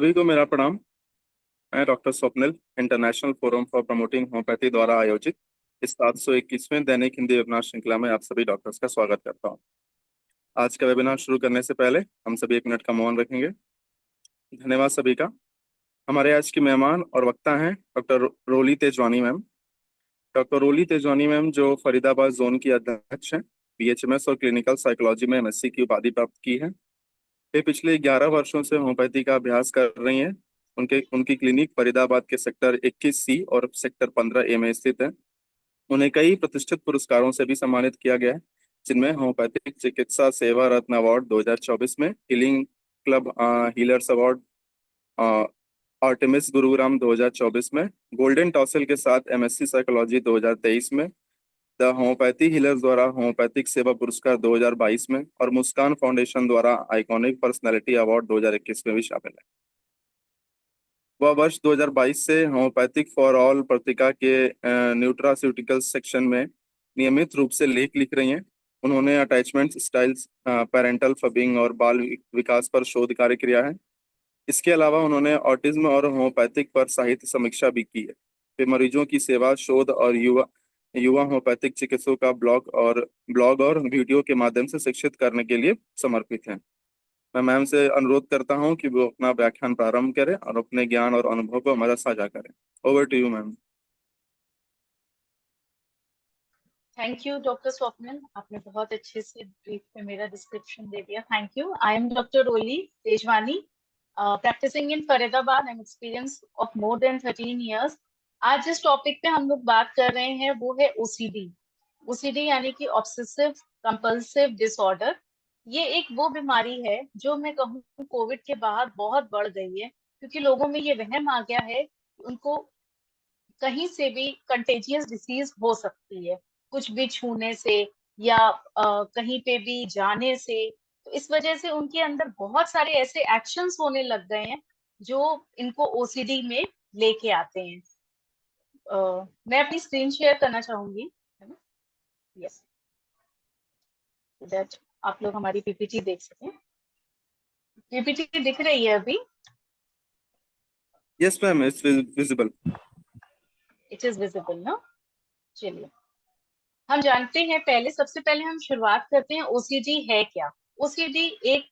सभी को मेरा प्रणाम। मैं doctor Swapnil international forum for promoting homeopathy द्वारा आयोजित इस 721वें दैनिक हिंदी वेबिनार श्रृंखला में आप सभी डॉक्टर्स का स्वागत करता हूं। आज का वेबिनार शुरू करने से पहले हम सभी 1 मिनट का मौन रखेंगे। धन्यवाद सभी का। हमारे आज की मेहमान और वक्ता हैं doctor Roli Tejwani ma'am. Doctor Roli Tejwani ma'am जो फरीदाबाद जोन की अध्यक्ष हैं, बीएचएमएस और क्लिनिकल साइकोलॉजी में एमएससी की उपाधि प्राप्त की है। वे पिछले 11 वर्षों से होम्योपैथी का अभ्यास कर रही हैं। उनकी क्लिनिक फरीदाबाद के सेक्टर 21C और सेक्टर 15A में स्थित है। उन्हें कई प्रतिष्ठित पुरस्कारों से भी सम्मानित किया गया है, जिनमें होम्योपैथिक चिकित्सा सेवा रत्न अवार्ड 2024 में, healing club healers award, Artemis Gurugram 2024 में, गोल्डन टॉसल के साथ एमएससी साइकोलॉजी 2023 में, द होम्योपैथी हीलर्स द्वारा होम्योपैथिक सेवा पुरस्कार 2022 में और मुस्कान फाउंडेशन द्वारा आइकॉनिक पर्सनालिटी अवार्ड 2021 में भी शामिल है। वह वर्ष 2022 से होम्योपैथिक फॉर ऑल पत्रिका के न्यूट्रास्यूटिकल्स सेक्शन में नियमित रूप से लेख लिख रही हैं। उन्होंने अटैचमेंट स्टाइल्स, पेरेंटल फबिंग और बाल विकास पर शोध कार्य किया है। इसके अलावा उन्होंने ऑटिज्म और होम्योपैथिक पर साहित्य समीक्षा भी की है। वे मरीजों की सेवा, शोध और युवा युवा होम्योपैथिक चिकित्सकों का ब्लॉग और वीडियो के माध्यम से शिक्षित करने के लिए समर्पित हैं। मैं मैम से अनुरोध करता हूं कि वो अपना व्याख्यान प्रारंभ करें और अपने ज्ञान और अनुभव को हमारा साझा करें। Over to you ma'am. Thank you doctor Swapnil, आपने बहुत अच्छे से ब्रीफ में मेरा डिस्क्रिप्शन दे दिया। Thank you. I am doctor Roli Tejwani, practising in Faridabad and experience of more than 13 years। आज जिस टॉपिक पे हम लोग बात कर रहे हैं वो है ओसीडी। ओसीडी यानी कि ऑब्सेसिव कंपल्सिव डिसऑर्डर। ये एक वो बीमारी है जो मैं कहूँ कोविड के बाद बहुत बढ़ गई है, क्योंकि लोगों में ये वहम आ गया है उनको कहीं से भी कंटेजियस डिसीज हो सकती है, कुछ भी छूने से या कहीं पे भी जाने से। तो इस वजह से उनके अंदर बहुत सारे ऐसे एक्शंस होने लग गए हैं जो इनको ओसीडी में लेके आते हैं। मैं अपनी स्क्रीन शेयर करना चाहूंगी, है ना? यस, दैट आप लोग हमारी पीपीटी देख सकें। पीपीटी दिख रही है अभी? Yes ma'am, it's visible. It is visible ना? चलिए, हम जानते हैं, सबसे पहले हम शुरुआत करते हैं ओसीडी है क्या। ओसीडी एक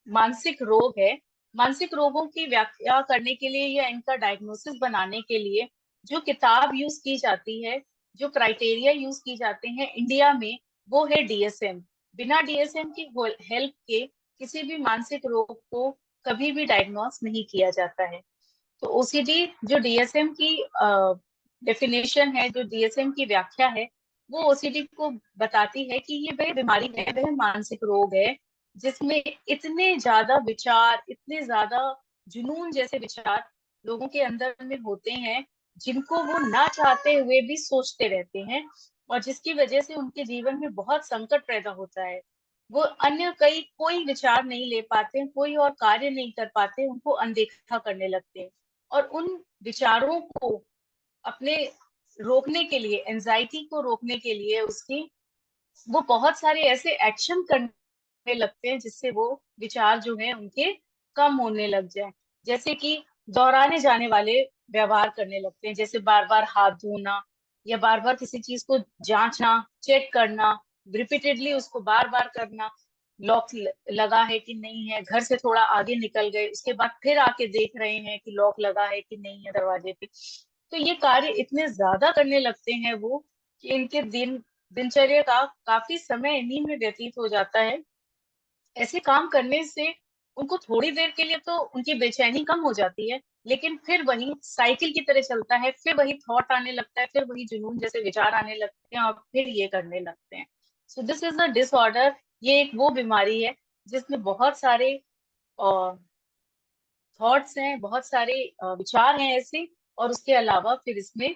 मानसिक रोग है। मानसिक रोगों की व्याख्या करने के लिए या इनका डायग्नोसिस बनाने के लिए जो किताब यूज की जाती है, जो क्राइटेरिया यूज की जाते हैं इंडिया में, वो है डीएसएम। बिना डीएसएम की हेल्प के किसी भी मानसिक रोग को कभी भी डायग्नोस नहीं किया जाता है। तो ओसीडी जो डीएसएम की डेफिनेशन है, जो डीएसएम की व्याख्या है, वो ओसीडी को बताती है कि ये वह बीमारी है, वह मानसिक रोग है जिसमें इतने ज्यादा विचार, इतने ज्यादा जुनून जैसे विचार लोगों के अंदर में होते हैं, जिनको वो ना चाहते हुए भी सोचते रहते हैं, और जिसकी वजह से उनके जीवन में बहुत संकट पैदा होता है। वो अन्य कोई विचार नहीं ले पाते, कोई और कार्य नहीं कर पाते, उनको अनदेखा करने लगते हैं। और उन विचारों को अपने रोकने के लिए, एंजाइटी को रोकने के लिए उसकी, वो बहुत सारे ऐसे एक्शन करने लगते हैं जिससे वो विचार जो है उनके कम होने लग जाए। जैसे कि दोहराने जाने वाले व्यवहार करने लगते हैं, जैसे बार बार हाथ धोना, या बार बार किसी चीज को जांचना, चेक करना, रिपीटेडली उसको बार बार करना। लॉक लगा है कि नहीं है, घर से थोड़ा आगे निकल गए, उसके बाद फिर आके देख रहे हैं कि लॉक लगा है कि नहीं है दरवाजे पे। तो ये कार्य इतने ज्यादा करने लगते हैं वो, कि इनके दिनचर्या का काफी समय इन्हीं में व्यतीत हो जाता है। ऐसे काम करने से उनको थोड़ी देर के लिए तो उनकी बेचैनी कम हो जाती है, लेकिन फिर वही साइकिल की तरह चलता है, फिर वही थॉट आने लगता है, फिर वही जुनून जैसे विचार आने लगते हैं, और फिर ये करने लगते हैं। So this is a disorder. ये एक वो बीमारी है जिसमें बहुत सारे थॉट्स हैं, बहुत सारे विचार हैं ऐसे, और उसके अलावा फिर इसमें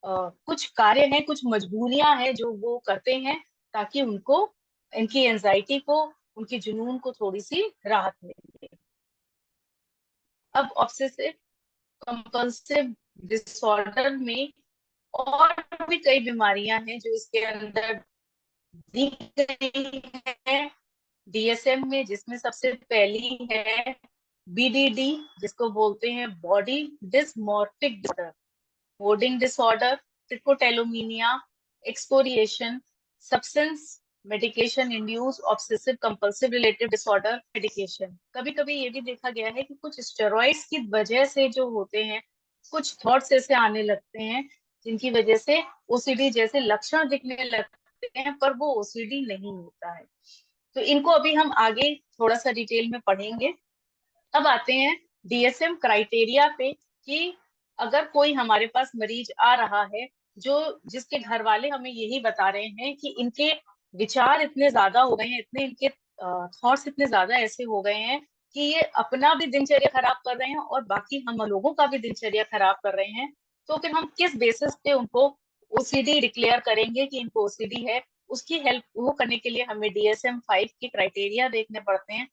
कुछ कार्य हैं, कुछ मजबूरियां हैं जो वो करते हैं, ताकि उनको, इनकी एंजाइटी को, उनकी जुनून को थोड़ी सी राहत मिले। अब ऑब्सेसिव कंपल्सिव डिसऑर्डर में और भी कई बीमारियां हैं जो इसके अंदर दी गई है डीएसएम में, जिसमें सबसे पहली है BDD जिसको बोलते हैं body dysmorphic disorder, hoarding disorder, trichotillomania, excoriation, substance medication induced obsessive compulsive relative disorder medication. कभी कभी ये भी देखा गया है कि कुछ स्टेरॉइड्स की वजह से जो होते हैं, कुछ थॉट्स ऐसे आने लगते हैं जिनकी वजह से ओसीडी जैसे लक्षण दिखने लगते हैं, पर वो ओसीडी नहीं होता है। तो इनको अभी हम आगे थोड़ा सा डिटेल में पढ़ेंगे। अब आते हैं DSM क्राइटेरिया पे कि अगर कोई हमारे पास मरीज आ रहा है जो जिसके घर वाले हमें यही बता रहे हैं कि इनके विचार इतने ज्यादा हो गए हैं, इतने इनके थॉट्स इतने ज्यादा ऐसे हो गए हैं कि ये अपना भी दिनचर्या खराब कर रहे हैं और बाकी हम लोगों का भी दिनचर्या खराब कर रहे हैं, तो फिर हम किस बेसिस पे उनको ओसीडी डिक्लेयर करेंगे कि इनको ओसीडी है। उसकी हेल्प वो करने के लिए हमें DSM-5 के क्राइटेरिया देखने पड़ते हैं,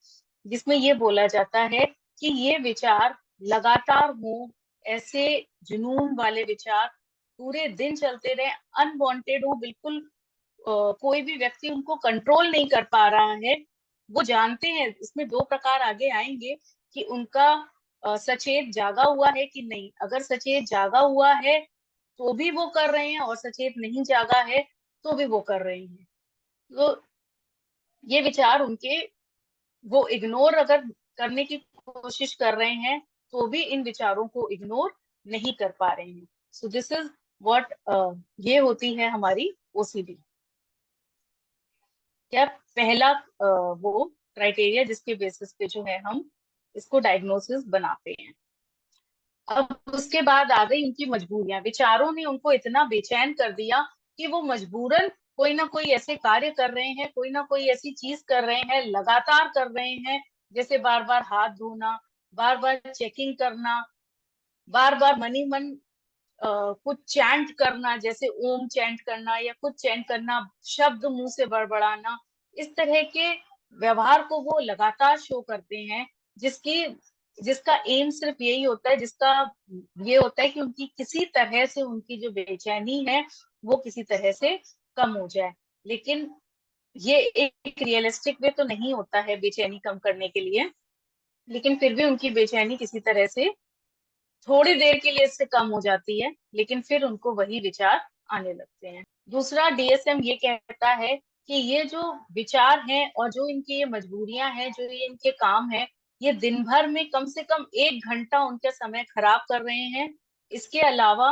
जिसमें ये बोला जाता है कि ये विचार लगातार हो, ऐसे जुनून वाले विचार पूरे दिन चलते रहे, अनवांटेड हो, बिल्कुल कोई भी व्यक्ति उनको कंट्रोल नहीं कर पा रहा है। वो जानते हैं, इसमें दो प्रकार आगे आएंगे कि उनका सचेत जागा हुआ है कि नहीं। अगर सचेत जागा हुआ है तो भी वो कर रहे हैं और सचेत नहीं जागा है तो भी वो कर रहे हैं। तो ये विचार उनके वो इग्नोर अगर करने की कोशिश कर रहे हैं तो भी इन विचारों को इग्नोर नहीं कर पा रहे हैं। सो दिस इज व्हाट ये होती है हमारी ओसीडी। क्या पहला वो क्राइटेरिया जिसके बेसिस पे जो है हम इसको डायग्नोसिस बनाते हैं। अब उसके बाद आ गई उनकी मजबूरियां। विचारों ने उनको इतना बेचैन कर दिया कि वो मजबूरन कोई ना कोई ऐसे कार्य कर रहे हैं, कोई ना कोई ऐसी चीज कर रहे हैं, लगातार कर रहे हैं, जैसे बार बार हाथ धोना, बार बार चेकिंग करना, बार बार मनी मन कुछ चैंट करना, जैसे ओम चैंट करना या कुछ चैंट करना, शब्द मुंह से बड़बड़ाना। इस तरह के व्यवहार को वो लगातार शो करते हैं, जिसकी जिसका एम सिर्फ यही होता है, जिसका ये होता है कि उनकी किसी तरह से उनकी जो बेचैनी है वो किसी तरह से कम हो जाए। लेकिन ये एक रियलिस्टिक वे तो नहीं होता है बेचैनी कम करने के लिए, लेकिन फिर भी उनकी बेचैनी किसी तरह से थोड़ी देर के लिए इससे कम हो जाती है, लेकिन फिर उनको वही विचार आने लगते हैं। दूसरा, DSM ये कहता है कि ये जो विचार हैं और जो इनकी ये मजबूरियां हैं, जो ये इनके काम है, ये दिन भर में कम से कम 1 घंटा उनका समय खराब कर रहे हैं। इसके अलावा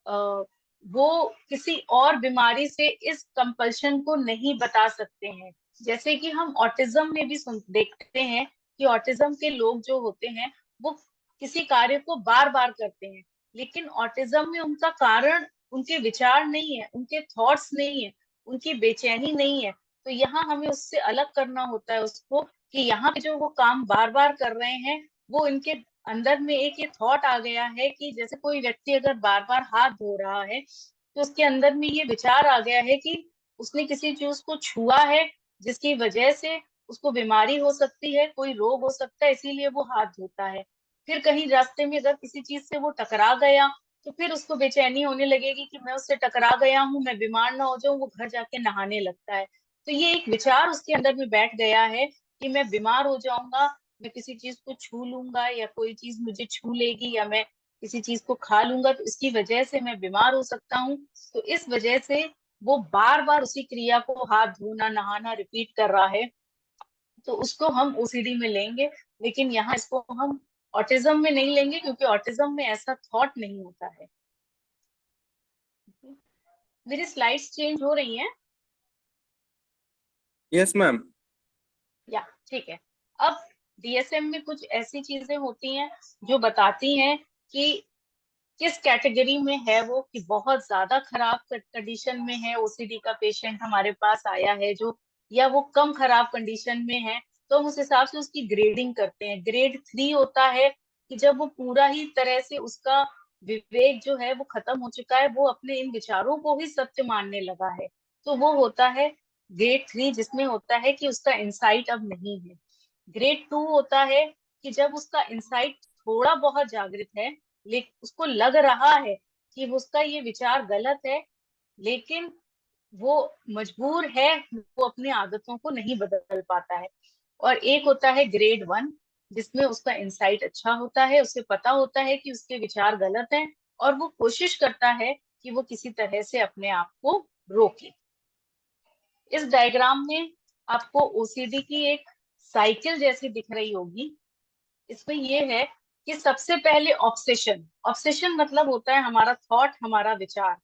अ, वो किसी और बीमारी से इस कंपल्शन को नहीं बता सकते हैं। जैसे कि हम ऑटिज्म में भी देखते हैं कि ऑटिज्म के लोग जो होते हैं वो किसी कार्य को बार बार करते हैं, लेकिन ऑटिज्म में उनका कारण उनके विचार नहीं है, उनके थॉट्स नहीं है, उनकी बेचैनी नहीं है। तो यहाँ हमें उससे अलग करना होता है उसको, कि यहाँ पे जो वो काम बार बार कर रहे हैं वो इनके अंदर में एक ये थॉट आ गया है कि जैसे कोई व्यक्ति अगर बार बार हाथ धो रहा है तो उसके अंदर में ये विचार आ गया है कि उसने किसी चीज को छुआ है जिसकी वजह से उसको बीमारी हो सकती है, कोई रोग हो सकता है, इसीलिए वो हाथ धोता है। फिर कहीं रास्ते में अगर किसी चीज से वो टकरा गया तो फिर उसको बेचैनी होने लगेगी कि मैं उससे टकरा गया हूँ, मैं बीमार ना हो जाऊं, वो घर जाके नहाने लगता है। तो ये एक विचार उसके अंदर में बैठ गया है कि मैं बीमार हो जाऊंगा, मैं किसी चीज को छू लूंगा या कोई चीज मुझे छू लेगी या मैं किसी चीज को खा लूंगा तो इसकी वजह से मैं बीमार हो सकता हूँ। तो इस वजह से वो बार बार उसी क्रिया को, हाथ धोना नहाना, रिपीट कर रहा है। तो उसको हम ओसीडी में लेंगे, लेकिन यहाँ इसको हम ऑटिज्म में नहीं लेंगे, क्योंकि ऑटिज्म में ऐसा थॉट नहीं होता है। मेरी स्लाइड्स चेंज हो रही हैं? Yes ma'am. या ठीक है। अब DSM में कुछ ऐसी चीजें होती हैं जो बताती हैं कि किस कैटेगरी में है वो, कि बहुत ज्यादा खराब कंडीशन में है ओसीडी का पेशेंट हमारे पास आया है जो, या वो कम खराब कंडीशन में है, तो हम उस हिसाब से उसकी ग्रेडिंग करते हैं। ग्रेड 3 होता है कि जब वो पूरा ही तरह से उसका विवेक जो है वो खत्म हो चुका है, वो अपने इन विचारों को ही सत्य मानने लगा है, तो वो होता है ग्रेड 3, जिसमें होता है कि उसका इंसाइट अब नहीं है। ग्रेड 2 होता है कि जब उसका इंसाइट थोड़ा बहुत जागृत है, लेकिन उसको लग रहा है कि उसका ये विचार गलत है, लेकिन वो मजबूर है, वो अपनी आदतों को नहीं बदल पाता है। और एक होता है ग्रेड 1, जिसमें उसका इंसाइट अच्छा होता है, उसे पता होता है कि उसके विचार गलत हैं और वो कोशिश करता है कि वो किसी तरह से अपने आप को रोके। इस डायग्राम में आपको ओसीडी की एक साइकिल जैसी दिख रही होगी। इसमें ये है कि सबसे पहले ऑब्सेशन, ऑब्सेशन मतलब होता है हमारा थॉट, हमारा विचार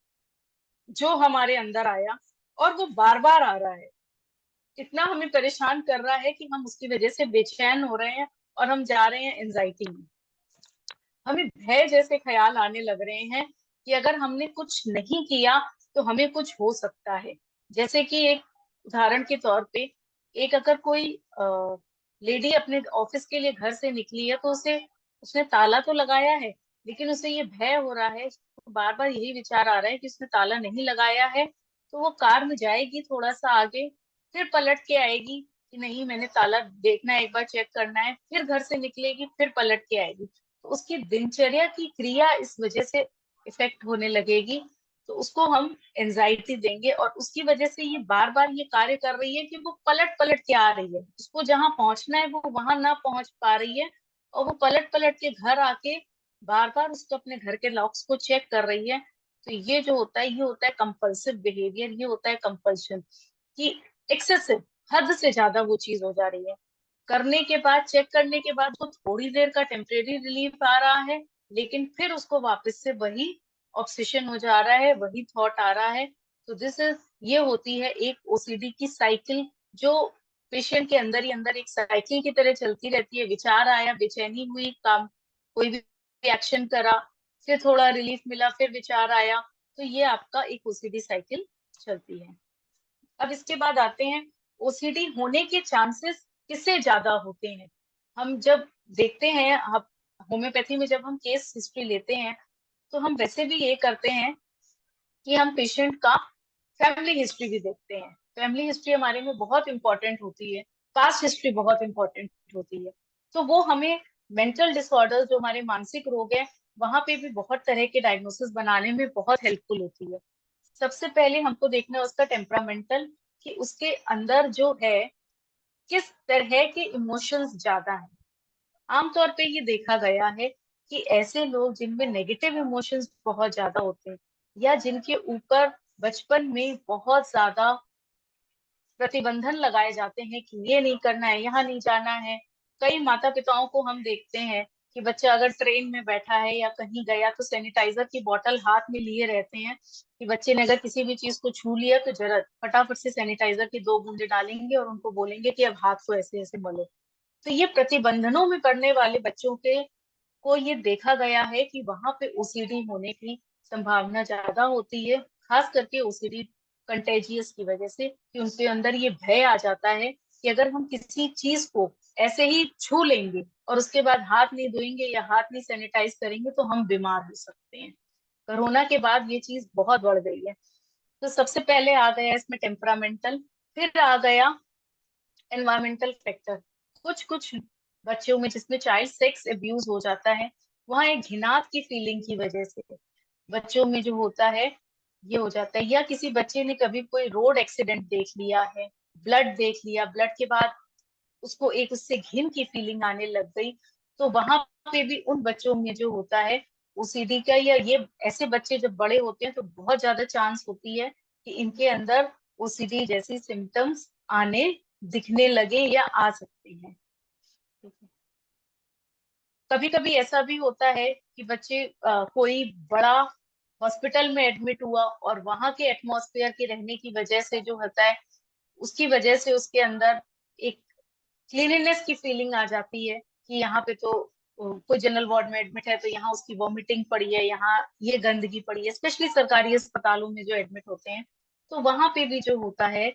जो हमारे अंदर आया और वो बार बार आ रहा है, इतना हमें परेशान कर रहा है कि हम उसकी वजह से बेचैन हो रहे हैं और हम जा रहे हैं एंजाइटी में। हमें भय जैसे ख्याल आने लग रहे हैं कि अगर हमने कुछ नहीं किया तो हमें कुछ हो सकता है। जैसे कि एक उदाहरण के तौर पे, एक अगर कोई लेडी अपने ऑफिस के लिए घर से निकली है तो उसे उसने ताला तो लगाया है, लेकिन उसे ये भय हो रहा है, बार बार यही विचार आ रहा है कि उसने ताला नहीं लगाया है, तो वो कार में जाएगी थोड़ा सा आगे, फिर पलट के आएगी कि नहीं मैंने ताला देखना है, एक बार चेक करना है, फिर घर से निकलेगी, फिर पलट के आएगी। तो उसकी दिनचर्या की क्रिया इस वजह से इफेक्ट होने लगेगी, तो उसको हम एंजाइटी देंगे और उसकी वजह से ये बार बार ये कार्य कर रही है कि वो पलट पलट के आ रही है, उसको जहां पहुंचना है वो वहां ना पहुंच पा रही है और वो पलट पलट के घर आके बार बार उसको अपने घर के लॉक्स को चेक कर रही है। तो ये जो होता है ये होता है कंपल्सिव बिहेवियर, ये होता है कंपल्शन कि एक्सेसिव, हद से ज्यादा वो चीज हो जा रही है। करने के बाद, चेक करने के बाद वो थोड़ी देर का टेम्परेरी रिलीफ आ रहा है, लेकिन फिर उसको वापस से वही ऑब्सेशन हो जा रहा है, वही थॉट आ रहा है। तो दिस इज, ये होती है एक ओसीडी की साइकिल, जो पेशेंट के अंदर ही अंदर एक साइकिल की तरह चलती रहती है। विचार आया, बेचैनी हुई, काम कोई भी एक्शन करा, फिर थोड़ा रिलीफ मिला, फिर विचार आया, तो ये आपका एक ओसीडी साइकिल चलती है। अब इसके बाद आते हैं ओसीडी होने के चांसेस किससे ज्यादा होते हैं। हम जब देखते हैं, अब होम्योपैथी में जब हम केस हिस्ट्री लेते हैं तो हम वैसे भी ये करते हैं कि हम पेशेंट का फैमिली हिस्ट्री भी देखते हैं। फैमिली हिस्ट्री हमारे में बहुत इंपॉर्टेंट होती है, पास्ट हिस्ट्री बहुत इंपॉर्टेंट होती है। तो वो हमें मेंटल डिसऑर्डर, जो हमारे मानसिक रोग है, वहां पे भी बहुत तरह के डायग्नोसिस बनाने में बहुत हेल्पफुल होती है। सबसे पहले हमको देखना है उसका टेम्परामेंटल, कि उसके अंदर जो है किस तरह के इमोशंस ज्यादा हैं। आमतौर पे ये देखा गया है कि ऐसे लोग जिनमें नेगेटिव इमोशंस बहुत ज्यादा होते हैं या जिनके ऊपर बचपन में बहुत ज्यादा प्रतिबंधन लगाए जाते हैं कि ये नहीं करना है, यहाँ नहीं जाना है। कई माता पिताओं को हम देखते हैं कि बच्चा अगर ट्रेन में बैठा है या कहीं गया तो सैनिटाइजर की बोतल हाथ में लिए रहते हैं कि बच्चे ने अगर किसी भी चीज को छू लिया तो जरा फटाफट से सैनिटाइजर की 2 बूंदे डालेंगे और उनको बोलेंगे कि अब हाथ को ऐसे ऐसे मलो। तो ये प्रतिबंधनों में पड़ने वाले बच्चों के को ये देखा गया है कि वहां पे ओसीडी होने की संभावना ज्यादा होती है, खास करके ओसीडी कंटेजियस की वजह से, कि उनके अंदर ये भय आ जाता है कि अगर हम किसी चीज को ऐसे ही छू लेंगे और उसके बाद हाथ नहीं धोएंगे या हाथ नहीं सैनिटाइज करेंगे तो हम बीमार हो सकते हैं। कोरोना के बाद ये चीज बहुत बढ़ गई है। तो सबसे पहले आ गया इसमें टेम्परामेंटल, फिर आ गया एनवायरमेंटल फैक्टर। कुछ कुछ बच्चों में जिसमें चाइल्ड सेक्स अब्यूज हो जाता है, वहां एक घिनात की फीलिंग की वजह से बच्चों में जो होता है ये हो जाता है। या किसी बच्चे ने कभी कोई रोड एक्सीडेंट देख लिया है, ब्लड देख लिया, ब्लड के बाद उसको एक उससे घिन की फीलिंग आने लग गई, तो वहां पे भी उन बच्चों में जो होता है ओसीडी का, या ये ऐसे बच्चे जब बड़े होते हैं तो बहुत ज्यादा चांस होती है कि इनके अंदर ओसीडी जैसी सिम्टम्स आने, दिखने लगे या आ सकते हैं। कभी कभी ऐसा भी होता है कि बच्चे कोई बड़ा हॉस्पिटल में एडमिट हुआ और वहां के एटमॉस्फेयर के रहने की वजह से जो होता है, उसकी वजह से उसके अंदर एक क्लीनिनेस की फीलिंग आ जाती है कि यहाँ पे तो कोई जनरल वार्ड में एडमिट है तो यहाँ उसकी वॉमिटिंग पड़ी है, यहाँ ये गंदगी पड़ी है, स्पेशली सरकारी अस्पतालों में जो एडमिट होते हैं। तो वहां पे भी जो होता है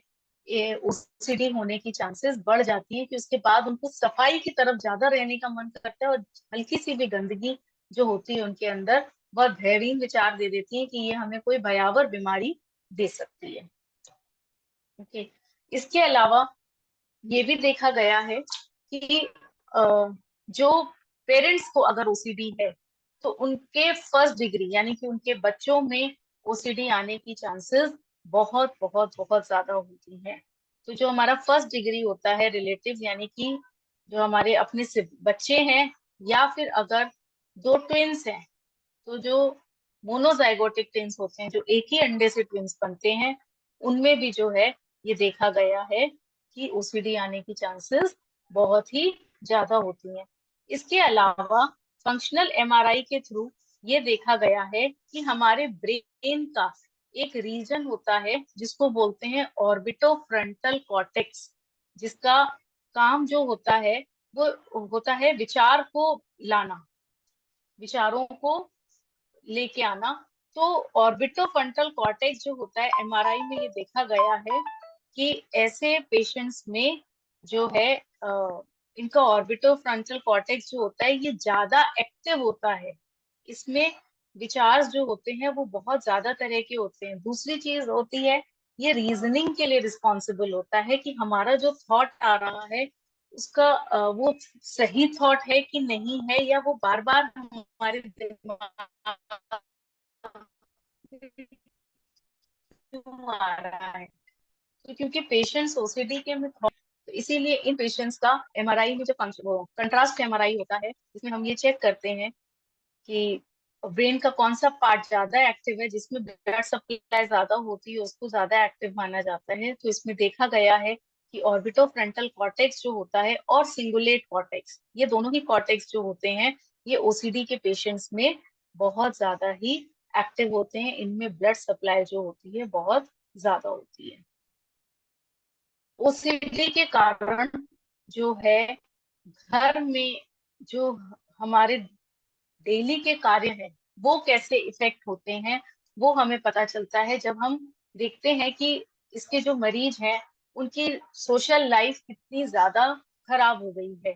ये ओसीडी होने की चांसेस बढ़ जाती है कि उसके बाद उनको सफाई की तरफ ज्यादा रहने का मन करता है और हल्की सी भी गंदगी जो होती है उनके अंदर बहुत भयभीन विचार दे देती है कि ये हमें कोई भयावह बीमारी दे सकती है। ओके, इसके अलावा ये भी देखा गया है कि जो पेरेंट्स को अगर ओसीडी है तो उनके फर्स्ट डिग्री यानी कि उनके बच्चों में ओसीडी आने की चांसेस बहुत बहुत बहुत ज्यादा होती है। तो जो हमारा फर्स्ट डिग्री होता है रिलेटिव, यानी कि जो हमारे अपने बच्चे हैं, या फिर अगर दो ट्विंस हैं, तो जो मोनोजाइगोटिक ट्विंस होते हैं, जो एक ही अंडे से ट्विंस बनते हैं, उनमें भी जो है ये देखा गया है कि ओसीडी आने की चांसेस बहुत ही ज्यादा होती हैं। इसके अलावा फंक्शनल एमआरआई के थ्रू ये देखा गया है कि हमारे ब्रेन का एक रीजन होता है जिसको बोलते हैं ऑर्बिटोफ्रंटल कॉर्टेक्स, जिसका काम जो होता है वो होता है विचार को लाना, विचारों को लेके आना। तो ऑर्बिटोफ्रंटल कॉर्टेक्स जो होता है, एमआरआई में ये देखा गया है कि ऐसे पेशेंट्स में जो है इनका ऑर्बिटोफ्रंटल कॉर्टेक्स जो होता है ये ज्यादा एक्टिव होता है। इसमें विचार जो होते हैं वो बहुत ज्यादा तरह के होते हैं। दूसरी चीज होती है, ये रीजनिंग के लिए रिस्पॉन्सिबल होता है कि हमारा जो थॉट आ रहा है उसका वो सही थॉट है कि नहीं है, या वो बार बार हमारे दिमाग क्यों आ रहा है। तो क्योंकि पेशेंट्स ओसीडी के में तो इसीलिए इन पेशेंट्स का एमआरआई में जो कंट्रास्ट एमआरआई होता है, इसमें हम ये चेक करते हैं कि ब्रेन का कौन सा पार्ट ज्यादा एक्टिव है, जिसमें ब्लड सप्लाई ज्यादा होती है उसको ज्यादा एक्टिव माना जाता है। तो इसमें देखा गया है कि ऑर्बिटोफ्रंटल कॉर्टेक्स जो होता है और सिंगुलेट कॉर्टेक्स, ये दोनों ही कॉर्टेक्स जो होते हैं ये ओसीडी के पेशेंट्स में बहुत ज्यादा ही एक्टिव होते हैं। इनमें ब्लड सप्लाई जो होती है बहुत ज्यादा होती है। ओसीडी के कारण जो है घर में जो हमारे डेली के कार्य हैं वो कैसे इफेक्ट होते हैं, वो हमें पता चलता है जब हम देखते हैं कि इसके जो मरीज हैं उनकी सोशल लाइफ कितनी ज्यादा खराब हो गई है।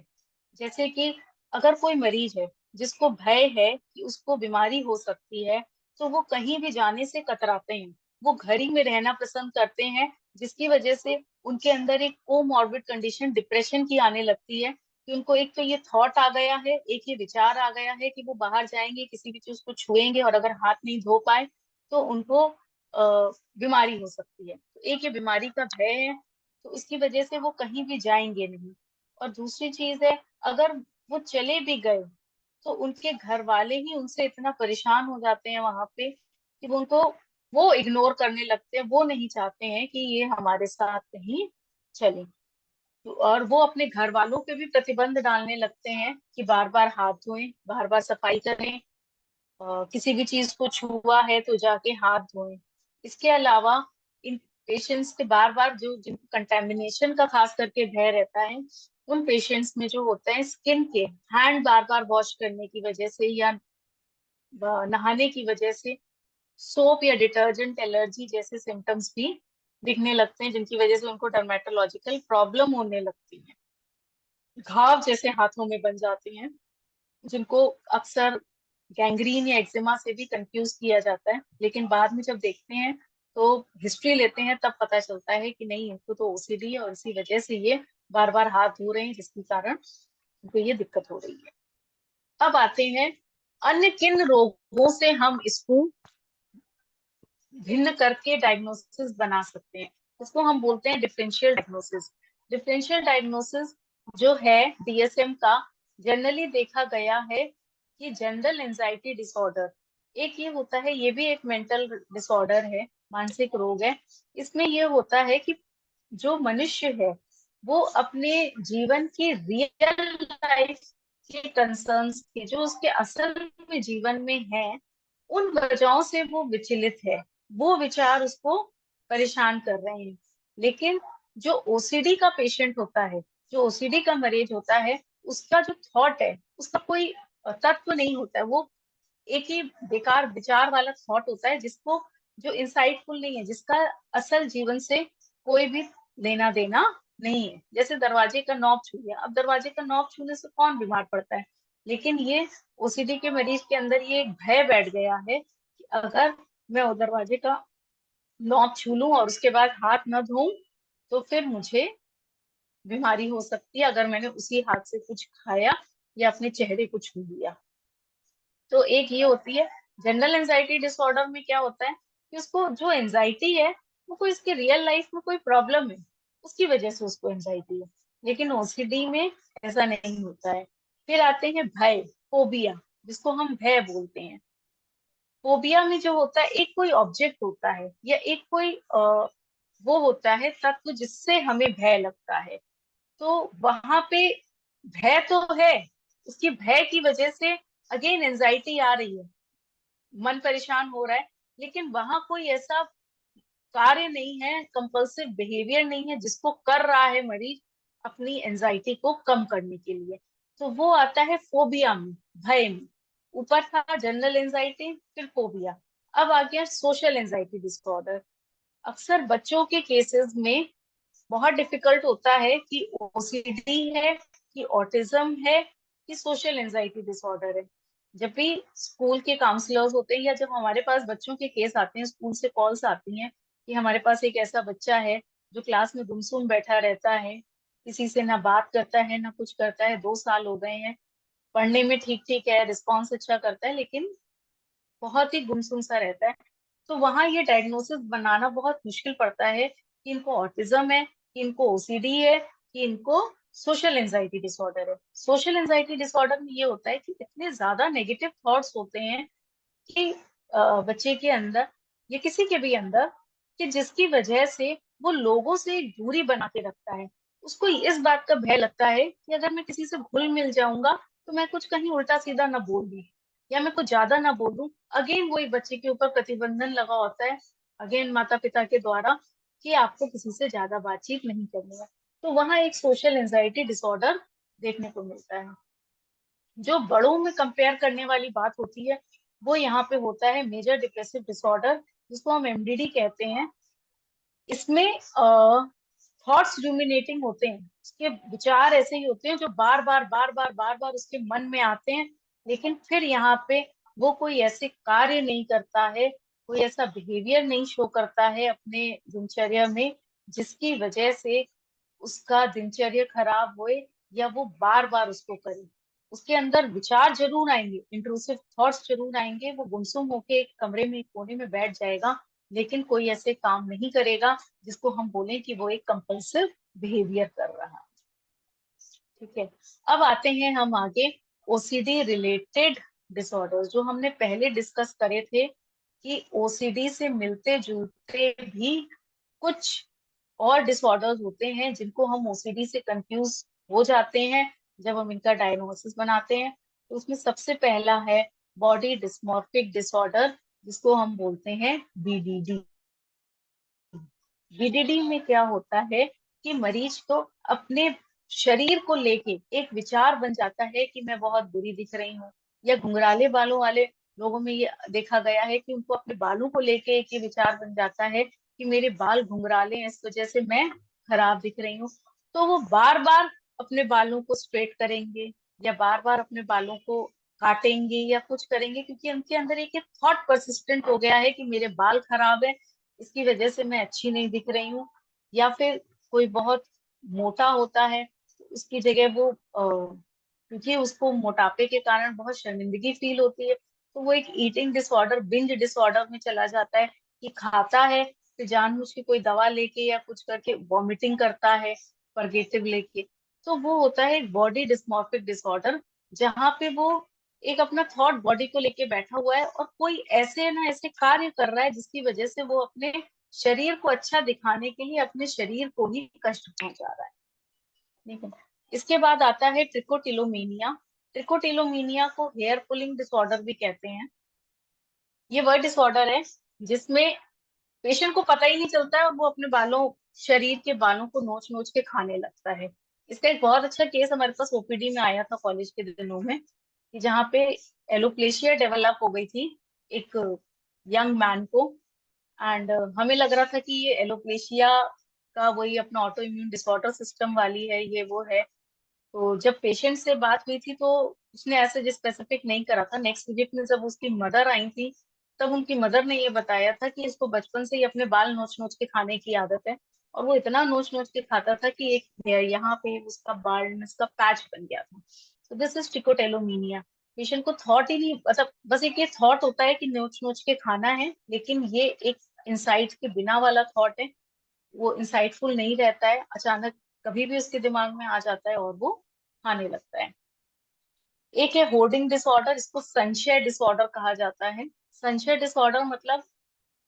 जैसे कि अगर कोई मरीज है जिसको भय है कि उसको बीमारी हो सकती है, तो वो कहीं भी जाने से कतराते हैं, वो घर ही में रहना पसंद करते हैं, जिसकी वजह से उनके अंदर एक कोमॉर्बिड कंडीशन डिप्रेशन की आने लगती है कि उनको एक तो ये थॉट आ गया है, एक ये विचार आ गया है कि वो बाहर जाएंगे किसी भी चीज को छुएंगे और अगर हाथ नहीं धो पाए तो उनको बीमारी हो सकती है। तो एक ये बीमारी का भय है, तो इसकी वजह से वो कहीं भी जाएंगे नहीं। और दूसरी चीज है, अगर वो चले भी गए तो उनके घर वाले ही उनसे इतना परेशान हो जाते हैं वहां पे कि वो इग्नोर करने लगते हैं, वो नहीं चाहते हैं कि ये हमारे साथ कहीं चले। और वो अपने घर वालों पे भी प्रतिबंध डालने लगते हैं कि बार बार हाथ धोएं, बार बार सफाई करें, किसी भी चीज को छुआ है तो जाके हाथ धोएं। इसके अलावा इन पेशेंट्स के बार बार जो जिनको कंटेमिनेशन का खास करके भय रहता है, उन पेशेंट्स में जो होता है स्किन के हैंड बार बार वॉश करने की वजह से या नहाने की वजह से सोप या डिटर्जेंट एलर्जी जैसे सिम्टम्स भी दिखने लगते हैं, जिनकी वजह से उनको डर्मेटोलॉजिकल प्रॉब्लम होने लगती है। घाव जैसे हाथों में बन जाते हैं, जिनको अक्सर गैंग्रीन या एक्जिमा से भी कंफ्यूज किया जाता है, लेकिन बाद में जब देखते हैं तो हिस्ट्री लेते हैं तब पता चलता है कि नहीं, इनको तो ओसीडी है और इसी वजह से ये बार बार हाथ धो रहे हैं जिसके कारण इनको ये दिक्कत हो रही है। अब आते हैं अन्य किन रोगों से हम इसको भिन्न करके डायग्नोसिस बना सकते हैं। उसको हम बोलते हैं डिफरेंशियल डायग्नोसिस। डिफरेंशियल डायग्नोसिस जो है डीएसएम का, जनरली देखा गया है कि जनरल एंजाइटी डिसऑर्डर एक ये होता है, ये भी एक मेंटल डिसऑर्डर है, मानसिक रोग है। इसमें ये होता है कि जो मनुष्य है वो अपने जीवन की रियल लाइफ के कंसर्न्स के जो उसके असल में जीवन में है, उन वजहों से वो विचलित है, वो विचार उसको परेशान कर रहे हैं। लेकिन जो ओसीडी का पेशेंट होता है, जो ओसीडी का मरीज होता है, उसका जो थॉट है उसका कोई तत्व नहीं होता है, वो एक ही बेकार विचार वाला थॉट होता है जिसको जो इंसाइटफुल नहीं है, जिसका असल जीवन से कोई भी लेना देना नहीं है। जैसे दरवाजे का नॉब छू लिया, अब दरवाजे का नॉब छूने से कौन बीमार पड़ता है, लेकिन ये ओसीडी के मरीज के अंदर ये एक भय बैठ गया है कि अगर मैं वो दरवाजे का नॉब छू लूं और उसके बाद हाथ न धोऊं तो फिर मुझे बीमारी हो सकती है, अगर मैंने उसी हाथ से कुछ खाया या अपने चेहरे को छू लिया। तो एक ये होती है। जनरल एंजाइटी डिसऑर्डर में क्या होता है कि उसको जो एंजाइटी है वो कोई इसके रियल लाइफ में कोई प्रॉब्लम है, उसकी वजह से उसको एंजाइटी है। लेकिन ओसीडी में ऐसा नहीं होता है। फिर आते हैं भय, फोबिया, जिसको हम भय बोलते हैं। फोबिया में जो होता है, एक कोई ऑब्जेक्ट होता है या एक कोई वो होता है तत्व जिससे हमें भय लगता है। तो वहां पे भय तो है, उसकी भय की वजह से अगेन एंजाइटी आ रही है, मन परेशान हो रहा है, लेकिन वहां कोई ऐसा कार्य नहीं है, कंपल्सिव बिहेवियर नहीं है जिसको कर रहा है मरीज अपनी एंजाइटी को कम करने के लिए। तो वो आता है फोबिया में, भय में। ऊपर था जनरल एंजाइटी, फिर फोबिया। अब आ गया सोशल एंजाइटी डिसऑर्डर। अक्सर बच्चों के केसेस में बहुत डिफिकल्ट होता है कि ओसीडी है, कि ऑटिज्म है, कि सोशल एंजाइटी डिसऑर्डर है। जब भी स्कूल के काउंसलर्स होते हैं या जब हमारे पास बच्चों के केस आते हैं, स्कूल से कॉल्स आती हैं कि हमारे पास एक ऐसा बच्चा है जो क्लास में गुमसुम बैठा रहता है, किसी से ना बात करता है ना कुछ करता है, 2 साल हो गए हैं, पढ़ने में ठीक ठीक है, रिस्पॉन्स अच्छा करता है, लेकिन बहुत ही गुमसुम सा रहता है। तो वहां ये डायग्नोसिस बनाना बहुत मुश्किल पड़ता है कि इनको ऑटिज्म है, कि इनको ओसीडी है, कि इनको सोशल एंजाइटी डिसऑर्डर है। सोशल एंजाइटी डिसऑर्डर में ये होता है कि इतने ज्यादा नेगेटिव थॉट्स होते हैं कि बच्चे के अंदर या किसी के भी अंदर, कि जिसकी वजह से वो लोगों से एक दूरी बना के रखता है। उसको इस बात का भय लगता है कि अगर मैं किसी से घुल मिल जाऊंगा तो मैं कुछ कहीं उल्टा सीधा ना बोल दूं, या मैं कुछ ज्यादा ना बोल दूं। अगेन वही बच्चे के ऊपर प्रतिबंधन लगा होता है, अगेन माता पिता के द्वारा, कि आपको किसी से ज्यादा बातचीत नहीं करनी है। तो वहां एक सोशल एंजाइटी डिसऑर्डर देखने को मिलता है। जो बड़ों में कंपेयर करने वाली बात होती है, वो यहाँ पे होता है मेजर डिप्रेसिव डिसऑर्डर, जिसको हम एमडीडी कहते हैं। इसमें थॉट्स रूमिनेटिंग होते हैं, उसके विचार ऐसे ही होते हैं जो बार बार उसके मन में आते हैं, लेकिन फिर यहाँ पे वो कोई ऐसे कार्य नहीं करता है, कोई ऐसा बिहेवियर नहीं शो करता है अपने दिनचर्या में जिसकी वजह से उसका दिनचर्या खराब होए, या वो बार बार उसको करे। उसके अंदर विचार जरूर आएंगे, इंट्रूसिव थॉट्स जरूर आएंगे, वो गुमसुम होके एक कमरे में एक कोने में बैठ जाएगा, लेकिन कोई ऐसे काम नहीं करेगा जिसको हम बोले कि वो एक कंपल्सिव बिहेवियर कर रहा है। ठीक है। अब आते हैं हम आगे, ओसीडी रिलेटेड डिसऑर्डर्स, जो हमने पहले डिस्कस करे थे कि ओसीडी से मिलते जुलते भी कुछ और डिसऑर्डर्स होते हैं जिनको हम ओसीडी से कंफ्यूज हो जाते हैं जब हम इनका डायग्नोसिस बनाते हैं। तो उसमें सबसे पहला है बॉडी डिस्मॉर्फिक डिसऑर्डर, जिसको हम बोलते हैं बीडीडी। बीडीडी में क्या होता है कि मरीज को अपने शरीर को लेके एक विचार बन जाता है कि मैं बहुत बुरी दिख रही हूँ, या घुंघराले बालों वाले लोगों में ये देखा गया है कि उनको अपने बालों को लेके एक ये विचार बन जाता है कि मेरे बाल घुंघराले हैं, इस वजह से मैं खराब दिख रही हूँ। तो वो बार बार अपने बालों को स्ट्रेट करेंगे, या बार बार अपने बालों को काटेंगे या कुछ करेंगे, क्योंकि उनके अंदर एक थॉट परसिस्टेंट हो गया है कि मेरे बाल खराब है, इसकी वजह से मैं अच्छी नहीं दिख रही हूँ। या फिर कोई बहुत मोटा होता है, तो उसकी जगह वो क्योंकि उसको मोटापे के कारण बहुत शर्मिंदगी फील होती है, तो वो एक ईटिंग डिसऑर्डर, बिंज डिसऑर्डर में चला जाता है, कि खाता है फिर जानबूझ के कोई दवा लेके या कुछ करके वॉमिटिंग करता है, परगेटिव लेके। तो वो होता है एक बॉडी डिस्मॉर्फिक डिसऑर्डर, जहाँ पे वो एक अपना थॉट बॉडी को लेके बैठा हुआ है और कोई ऐसे ना ऐसे कार्य कर रहा है जिसकी वजह से वो अपने शरीर को अच्छा दिखाने के लिए अपने शरीर को ही कष्ट पहुंचा रहा है। ठीक है। इसके बाद आता है ट्रिकोटिलोमीनिया। ट्रिकोटिलोमीनिया को हेयर पुलिंग डिसऑर्डर भी कहते हैं। ये वह डिसऑर्डर है जिसमें पेशेंट को पता ही नहीं चलता है और वो अपने बालों, शरीर के बालों को नोच नोच के खाने लगता है। इसका एक बहुत अच्छा केस हमारे पास ओपीडी में आया था कॉलेज के दिनों में, कि जहाँ पे एलोप्लेशिया डेवलप हो गई थी एक यंग मैन को। एंड हमें लग रहा था कि ये एलोप्लेशिया का वही अपना ऑटो इम्यून डिसऑर्डर सिस्टम वाली है, ये वो है। तो जब पेशेंट से बात हुई थी तो उसने ऐसे स्पेसिफिक नहीं करा था। नेक्स्ट विजिट में जब उसकी मदर आई थी, तब उनकी मदर ने ये बताया था कि इसको बचपन से ही अपने बाल नोच नोच के खाने की आदत है, और वो इतना नोच नोच के खाता था कि एक यहाँ पे उसका बाल का पैच बन गया था। तो दिस इज ट्रिकोटेलोमीनिया। पेशेंट को थॉट ही नहीं, मतलब बस एक ये थॉट होता है कि नोच नोच के खाना है, लेकिन ये एक इंसाइट के बिना वाला थॉट है, वो इंसाइटफुल नहीं रहता है। अचानक कभी भी उसके दिमाग में आ जाता है और वो खाने लगता है। एक है होर्डिंग डिसऑर्डर, इसको संशय डिसऑर्डर कहा जाता है। संशय डिसऑर्डर मतलब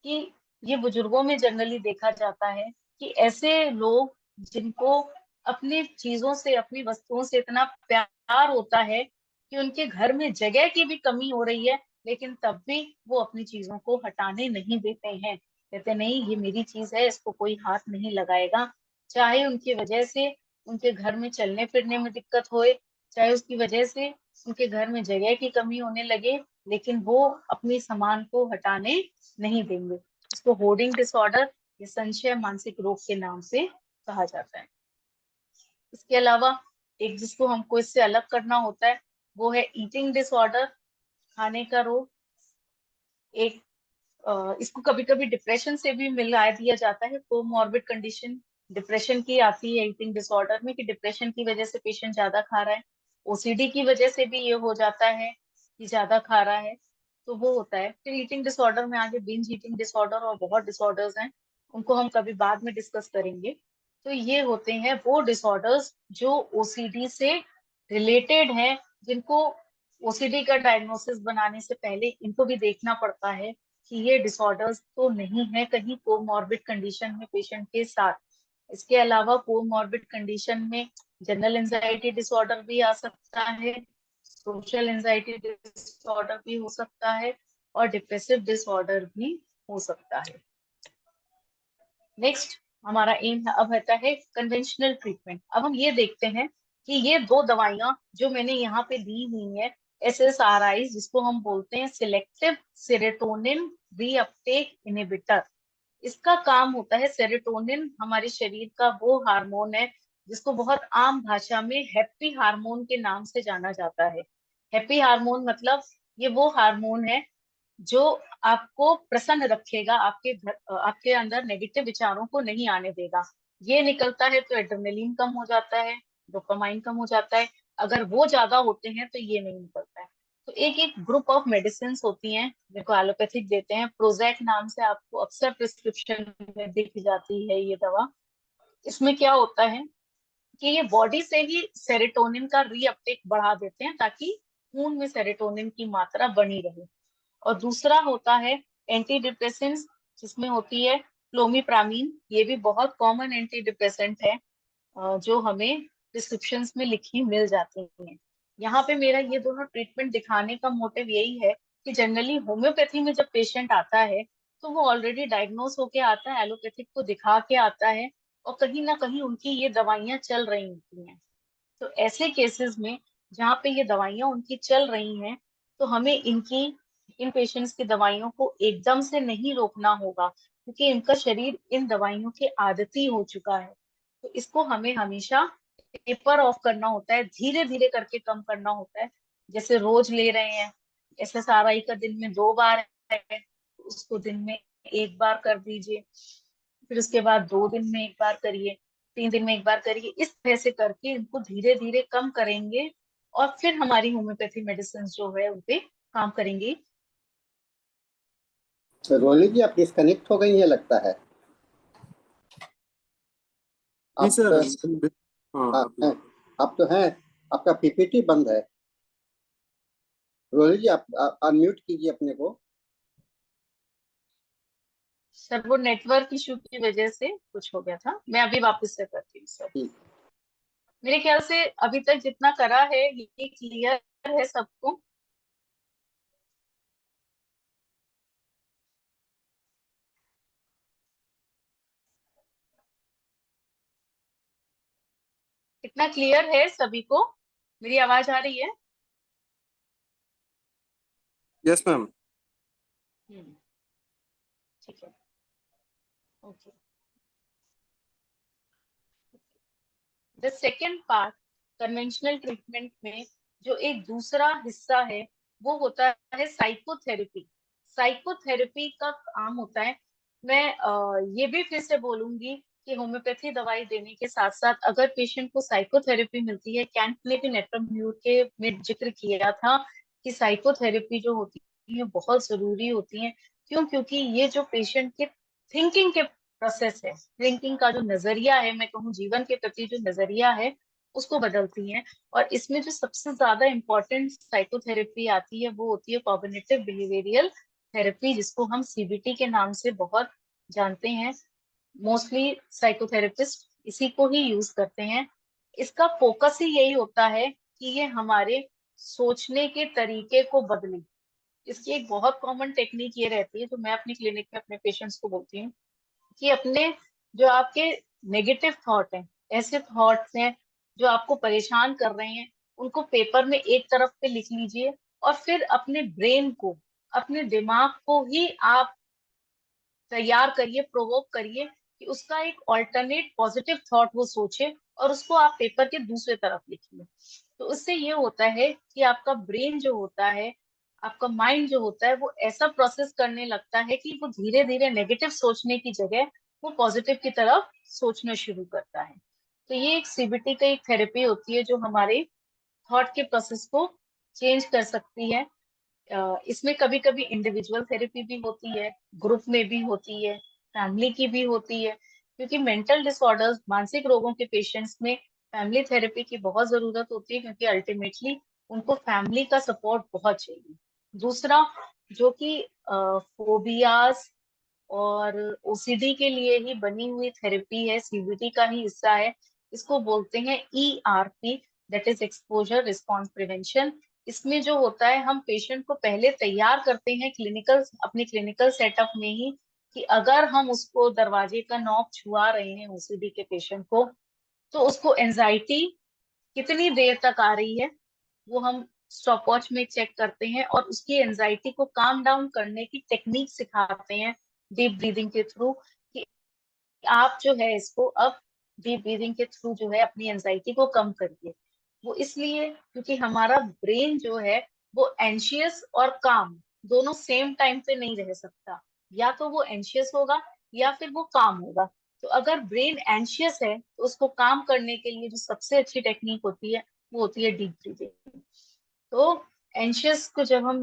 कि ये बुजुर्गों में जनरली देखा जाता है कि ऐसे लोग जिनको अपनी चीजों से, अपनी वस्तुओं से इतना प्यार होता है कि उनके घर में जगह की भी कमी हो रही है, लेकिन तब भी वो अपनी चीजों को हटाने नहीं देते हैं। कहते नहीं, ये मेरी चीज है, इसको कोई हाथ नहीं लगाएगा। चाहे उनकी वजह से उनके घर में चलने फिरने में दिक्कत होए, चाहे उसकी वजह से उनके घर में जगह की कमी होने लगे, लेकिन वो अपनी सामान को हटाने नहीं देंगे। इसको होर्डिंग डिसऑर्डर या संशय मानसिक रोग के नाम से कहा जाता है। इसके अलावा एक जिसको हमको इससे अलग करना होता है वो है ईटिंग डिसऑर्डर, खाने का रोग। एक इसको कभी कभी डिप्रेशन से भी मिला दिया जाता है। कोमॉर्बिड कंडीशन डिप्रेशन की आती है ईटिंग डिसऑर्डर में, कि डिप्रेशन की वजह से पेशेंट ज्यादा खा रहा है। ओसीडी की वजह से भी ये हो जाता है कि ज्यादा खा रहा है, तो वो होता है। फिर ईटिंग डिसऑर्डर में आगे बिंज ईटिंग डिसऑर्डर और बहुत डिसऑर्डर्स हैं, उनको हम कभी बाद में डिस्कस करेंगे। तो ये होते हैं वो डिसऑर्डर्स जो ओसीडी से रिलेटेड हैं, जिनको ओसीडी का डायग्नोसिस बनाने से पहले इनको भी देखना पड़ता है कि ये डिसऑर्डर्स तो नहीं है कहीं कोमॉर्बिड कंडीशन में पेशेंट के साथ। इसके अलावा कोमॉर्बिड कंडीशन में जनरल एंजाइटी डिसऑर्डर भी आ सकता है, सोशल एंजाइटी डिसऑर्डर भी हो सकता है, और डिप्रेसिव डिसऑर्डर भी हो सकता है। नेक्स्ट हमारा एम अब रहता है कन्वेंशनल ट्रीटमेंट। अब हम ये देखते हैं कि ये दो दवाइयां जो मैंने यहाँ पे दी हुई है, SSRI, जिसको हम बोलते हैं सिलेक्टिव सेरोटोनिन रीअपटेक इनहिबिटर। इसका काम होता है, सेरोटोनिन हमारे शरीर का वो हार्मोन है जिसको बहुत आम भाषा में हैप्पी हार्मोन के नाम से जाना जाता है। हैप्पी हार्मोन मतलब ये वो हार्मोन है जो आपको प्रसन्न रखेगा, आपके अंदर नेगेटिव विचारों को नहीं आने देगा। ये निकलता है तो एड्रेनलिन कम हो जाता है, डोपामाइन कम हो जाता है। अगर वो ज्यादा होते हैं तो ये नहीं निकलता है। तो एक एक ग्रुप ऑफ मेडिसिन होती हैं जिनको एलोपैथिक देते हैं। प्रोजैक नाम से आपको अक्सर प्रिस्क्रिप्शन में दिख जाती है ये दवा। इसमें क्या होता है कि ये बॉडी से ही सेरोटोनिन का रीअपटेक बढ़ा देते हैं ताकि खून में सेरोटोनिन की मात्रा बनी रहे। और दूसरा होता है एंटी डिप्रेसेंट्स, जिसमें होती है क्लोमिप्रामीन। ये भी बहुत कॉमन एंटी डिप्रेसेंट है जो हमें प्रिस्क्रिप्शन में लिखी मिल जाती हैं। यहाँ पे मेरा ये दोनों ट्रीटमेंट दिखाने का मोटिव यही है कि जनरली होम्योपैथी में जब पेशेंट आता है तो वो ऑलरेडी डायग्नोस होके आता है, एलोपैथिक को दिखा के आता है, और कहीं ना कहीं उनकी ये दवाइयां चल रही होती हैं। तो ऐसे केसेस में जहाँ पे ये दवाइयां उनकी चल रही हैं, तो हमें इन पेशेंट्स की दवाइयों को एकदम से नहीं रोकना होगा, क्योंकि इनका शरीर इन दवाइयों के आदती हो चुका है। तो इसको हमें हमेशा टेपर ऑफ करना होता है, धीरे धीरे करके कम करना होता है। जैसे रोज ले रहे हैं, SSRI का दिन में 2 बार है, तो उसको दिन में 1 बार कर दीजिए। फिर उसके बाद 2 दिन में 1 बार करिए, 3 दिन में 1 बार करिए। इस तरह से करके इनको धीरे धीरे कम करेंगे, और फिर हमारी होम्योपैथी मेडिसिन जो है उनपे काम करेंगे। तो रोली जी आप डिस्कनेक्ट हो गई है लगता है। जी आप सर। हाँ हाँ आप- हैं, आप तो हैं, आपका पीपीटी बंद है। रोली जी आप अनम्यूट कीजिए अपने को। सर वो नेटवर्क इशू की वजह से कुछ हो गया था, मैं अभी वापस से करती हूँ सर। ठीक। मेरे ख्याल से अभी तक जितना करा है ये क्लियर है सबको। इतना क्लियर है सभी को? मेरी आवाज आ रही है? Yes ma'am. हम्म, ठीक है, okay. The second part conventional treatment में जो एक दूसरा हिस्सा है वो होता है साइकोथेरेपी। साइकोथेरेपी का काम होता है, मैं ये भी फिर से बोलूंगी कि होम्योपैथी दवाई देने के साथ साथ अगर पेशेंट को साइकोथेरेपी मिलती है, कैंट ने भी नेटवर्क के में जिक्र किया था कि साइकोथेरेपी जो होती है बहुत जरूरी होती है। क्यों? क्योंकि ये जो पेशेंट के थिंकिंग के प्रोसेस है, थिंकिंग का जो नजरिया है, मैं कहूँ जीवन के प्रति जो नजरिया है, उसको बदलती हैं। और इसमें जो सबसे ज्यादा इम्पोर्टेंट साइकोथेरेपी आती है वो होती है कॉग्निटिव बिहेवियरल थेरेपी, जिसको हम सीबीटी के नाम से बहुत जानते हैं। मोस्टली साइकोथेरेपिस्ट इसी को ही यूज करते हैं। इसका फोकस ही यही होता है कि ये हमारे सोचने के तरीके को बदले। इसकी एक बहुत कॉमन टेक्निक ये रहती है, जो मैं अपनी क्लिनिक में अपने पेशेंट्स को बोलती हूँ, कि अपने जो आपके नेगेटिव थॉट हैं, ऐसे थॉट्स हैं जो आपको परेशान कर रहे हैं, उनको पेपर में एक तरफ पे लिख लीजिए और फिर अपने ब्रेन को, अपने दिमाग को ही आप तैयार करिए, प्रोवोक करिए कि उसका एक ऑल्टरनेट पॉजिटिव थॉट वो सोचे और उसको आप पेपर के दूसरे तरफ लिखिए। तो उससे ये होता है कि आपका ब्रेन जो होता है, आपका माइंड जो होता है, वो ऐसा प्रोसेस करने लगता है कि वो धीरे धीरे नेगेटिव सोचने की जगह वो पॉजिटिव की तरफ सोचना शुरू करता है। तो ये एक सीबीटी का एक थेरेपी होती है जो हमारे थॉट के प्रोसेस को चेंज कर सकती है। इसमें कभी कभी इंडिविजुअल थेरेपी भी होती है, ग्रुप में भी होती है, फैमिली की भी होती है, क्योंकि मेंटल डिसऑर्डर्स, मानसिक रोगों के पेशेंट्स में फैमिली थेरेपी की बहुत जरूरत होती है, क्योंकि अल्टीमेटली उनको फैमिली का सपोर्ट बहुत चाहिए। दूसरा, जो कि फोबियाज और ओसीडी के लिए ही बनी हुई थेरेपी है, सीबीटी का ही हिस्सा है, इसको बोलते हैं ERP, that is exposure response prevention. इसमें जो होता है, हम पेशेंट को पहले तैयार करते हैं क्लिनिकल, अपने क्लिनिकल सेटअप में ही, कि अगर हम उसको दरवाजे का नॉब छुआ रहे हैं ओसीडी के पेशेंट को, तो उसको एंजाइटी कितनी देर तक आ रही है, वो हम स्टॉप वॉच में चेक करते हैं और उसकी एंजाइटी को काम डाउन करने की टेक्निक सिखाते हैं डीप ब्रीदिंग के थ्रू, कि आप जो है इसको अब डीप ब्रीदिंग के थ्रू जो है अपनी एंजाइटी को कम करिए। वो इसलिए क्योंकि हमारा ब्रेन जो है वो एंशियस और काम दोनों सेम टाइम पे नहीं रह सकता, या तो वो एंशियस होगा या फिर वो काम होगा। तो अगर ब्रेन एंशियस है तो उसको काम करने के लिए जो सबसे अच्छी टेक्निक होती है वो होती है डीप ब्रीदिंग। तो एंशियस को जब हम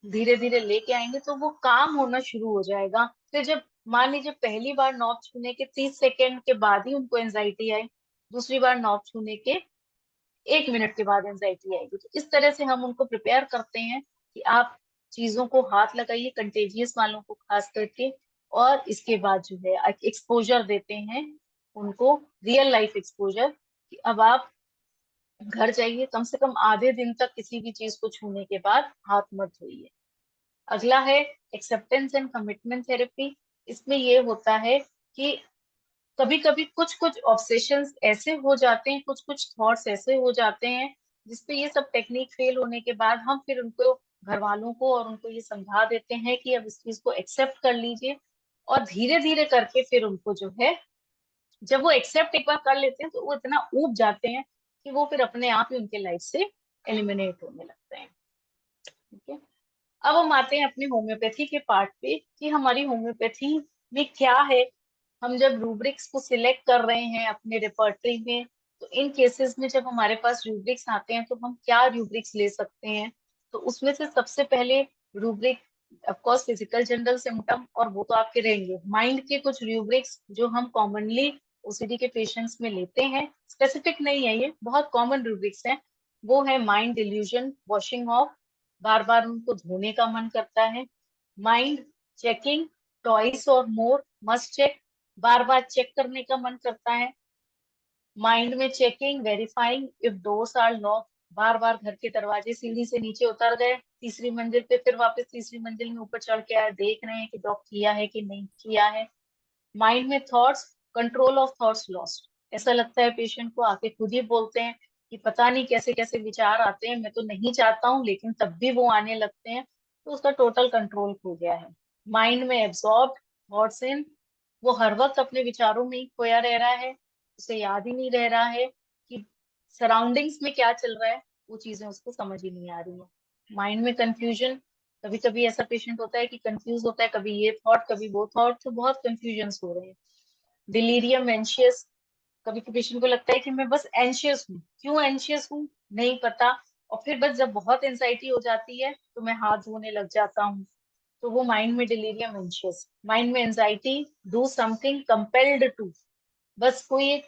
धीरे धीरे लेके आएंगे तो वो काम होना शुरू हो जाएगा। फिर जब मान लीजिए पहली बार नॉब छूने के 30 सेकेंड के बाद ही उनको एंजाइटी आई, दूसरी बार नॉब छूने के 1 मिनट के बाद एंजाइटी आएगी, तो इस तरह से हम उनको प्रिपेयर करते हैं कि आप चीजों को हाथ लगाइए, कंटेजियस वालों को खास करके, और इसके बाद जो है एक्सपोजर देते हैं उनको, रियल लाइफ एक्सपोजर, कि अब आप घर जाइए, कम से कम आधे दिन तक किसी भी चीज को छूने के बाद हाथ मत धोइए। अगला है एक्सेप्टेंस एंड कमिटमेंट थेरेपी। इसमें ये होता है कि कभी कभी कुछ कुछ ऑब्सेशंस ऐसे हो जाते हैं, कुछ कुछ थॉट्स ऐसे हो जाते हैं, जिसपे ये सब टेक्निक फेल होने के बाद हम फिर उनको, घर वालों को और उनको ये समझा देते हैं कि अब इस चीज को एक्सेप्ट कर लीजिए। और धीरे धीरे करके फिर उनको जो है, जब वो एक्सेप्ट एक बार कर लेते हैं तो वो इतना ऊब जाते हैं कि वो फिर अपने आप ही उनके लाइफ से एलिमिनेट होने लगते हैं। ठीक है, अब हम आते हैं अपने होम्योपैथी के पार्ट पे, कि हमारी होम्योपैथी में क्या है। हम जब रूब्रिक्स को सिलेक्ट कर रहे हैं अपने रिपर्टरी में, तो इन केसेस में जब हमारे पास रूब्रिक्स आते हैं तो हम क्या रूब्रिक्स ले सकते हैं। तो उसमें से सबसे पहले rubric, of course physical general symptom, और वो तो आपके रहेंगे। माइंड के कुछ रूब्रिक्स जो हम कॉमनली ओसीडी के पेशेंट्स में लेते हैं, स्पेसिफिक नहीं है, ये बहुत कॉमन रूब्रिक्स हैं। वो है माइंड डिल्यूजन, वॉशिंग ऑफ, बार बार उनको धोने का मन करता है। माइंड चेकिंग, ट्वाइस और मोर, मस्ट चेक, बार बार चेक करने का मन करता है। माइंड में checking, verifying if doors are lock, बार बार घर के दरवाजे, सीढ़ी से नीचे उतर गए, तीसरी मंजिल पे, फिर वापस तीसरी मंजिल में ऊपर चढ़ के आए, देख रहे हैं कि लॉक किया है कि नहीं किया है। माइंड में thoughts, control of thoughts lost, ऐसा लगता है पेशेंट को, आके खुद ही बोलते हैं कि पता नहीं कैसे कैसे विचार आते हैं, मैं तो नहीं चाहता हूँ लेकिन तब भी वो आने लगते हैं। तो उसका टोटल कंट्रोल खो गया है। माइंड में एब्सॉर्ब थॉट्स इन, वो हर वक्त अपने विचारों में ही खोया रह रहा है, उसे याद ही नहीं रह रहा है कि सराउंडिंग्स में क्या चल रहा है, वो चीजें उसको समझ ही नहीं आ रही है। माइंड में कंफ्यूजन, कभी कभी ऐसा पेशेंट होता है कि कंफ्यूज होता है, कभी ये थॉट कभी वो थॉट, तो बहुत कंफ्यूजन हो रहे हैं। डिलीरियम एंशियस, कभी कभी पेशेंट को लगता है कि मैं बस एंशियस हूँ, क्यों एंशियस हूँ नहीं पता, और फिर बस जब बहुत एंजाइटी हो जाती है तो मैं हाथ धोने लग जाता हूँ। तो वो माइंड में डिलीरियम एंशियस, माइंड में anxiety, do something compelled to, बस कोई एक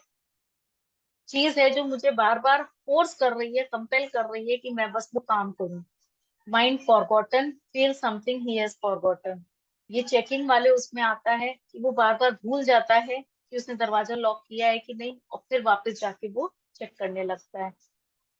चीज है जो मुझे बार बार फोर्स कर रही है, कंपेल कर रही है कि मैं बस वो काम करूं। Mind forgotten, feel something he has forgotten, ये चेकिंग वाले उसमें आता है कि वो बार बार भूल जाता है कि उसने दरवाजा लॉक किया है कि नहीं, और फिर वापस जाके वो चेक करने लगता है।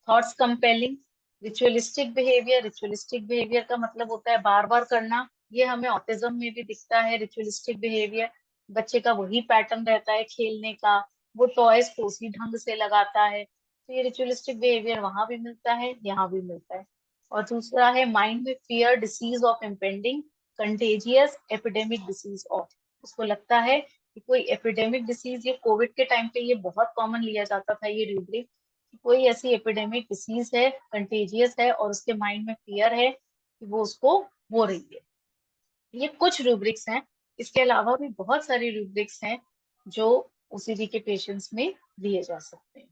थॉट्स कंपेलिंग, रिचुअलिस्टिक बिहेवियर का मतलब होता है बार बार करना। ये हमें ऑटिज्म में भी दिखता है। रिचुअलिस्टिक बिहेवियर, बच्चे का वही पैटर्न रहता है खेलने का, वो टॉयज को उसी ढंग से लगाता है, तो ये रिचुअलिस्टिक बिहेवियर वहां भी मिलता है, यहाँ भी मिलता है। और दूसरा है माइंड में fear disease of impending contagious epidemic disease of, उसको लगता है कि कोई एपिडेमिक डिसीज, ये कोविड के टाइम पे ये बहुत कॉमन लिया जाता था ये रूब्रिक, कोई ऐसी एपिडेमिक डिसीज है, कंटेजियस है, और उसके माइंड में फियर है कि वो उसको हो रही है। ये कुछ रूब्रिक्स हैं, इसके अलावा भी बहुत सारी रूब्रिक्स हैं जो ओसीडी के पेशेंट्स में दिए जा सकते हैं।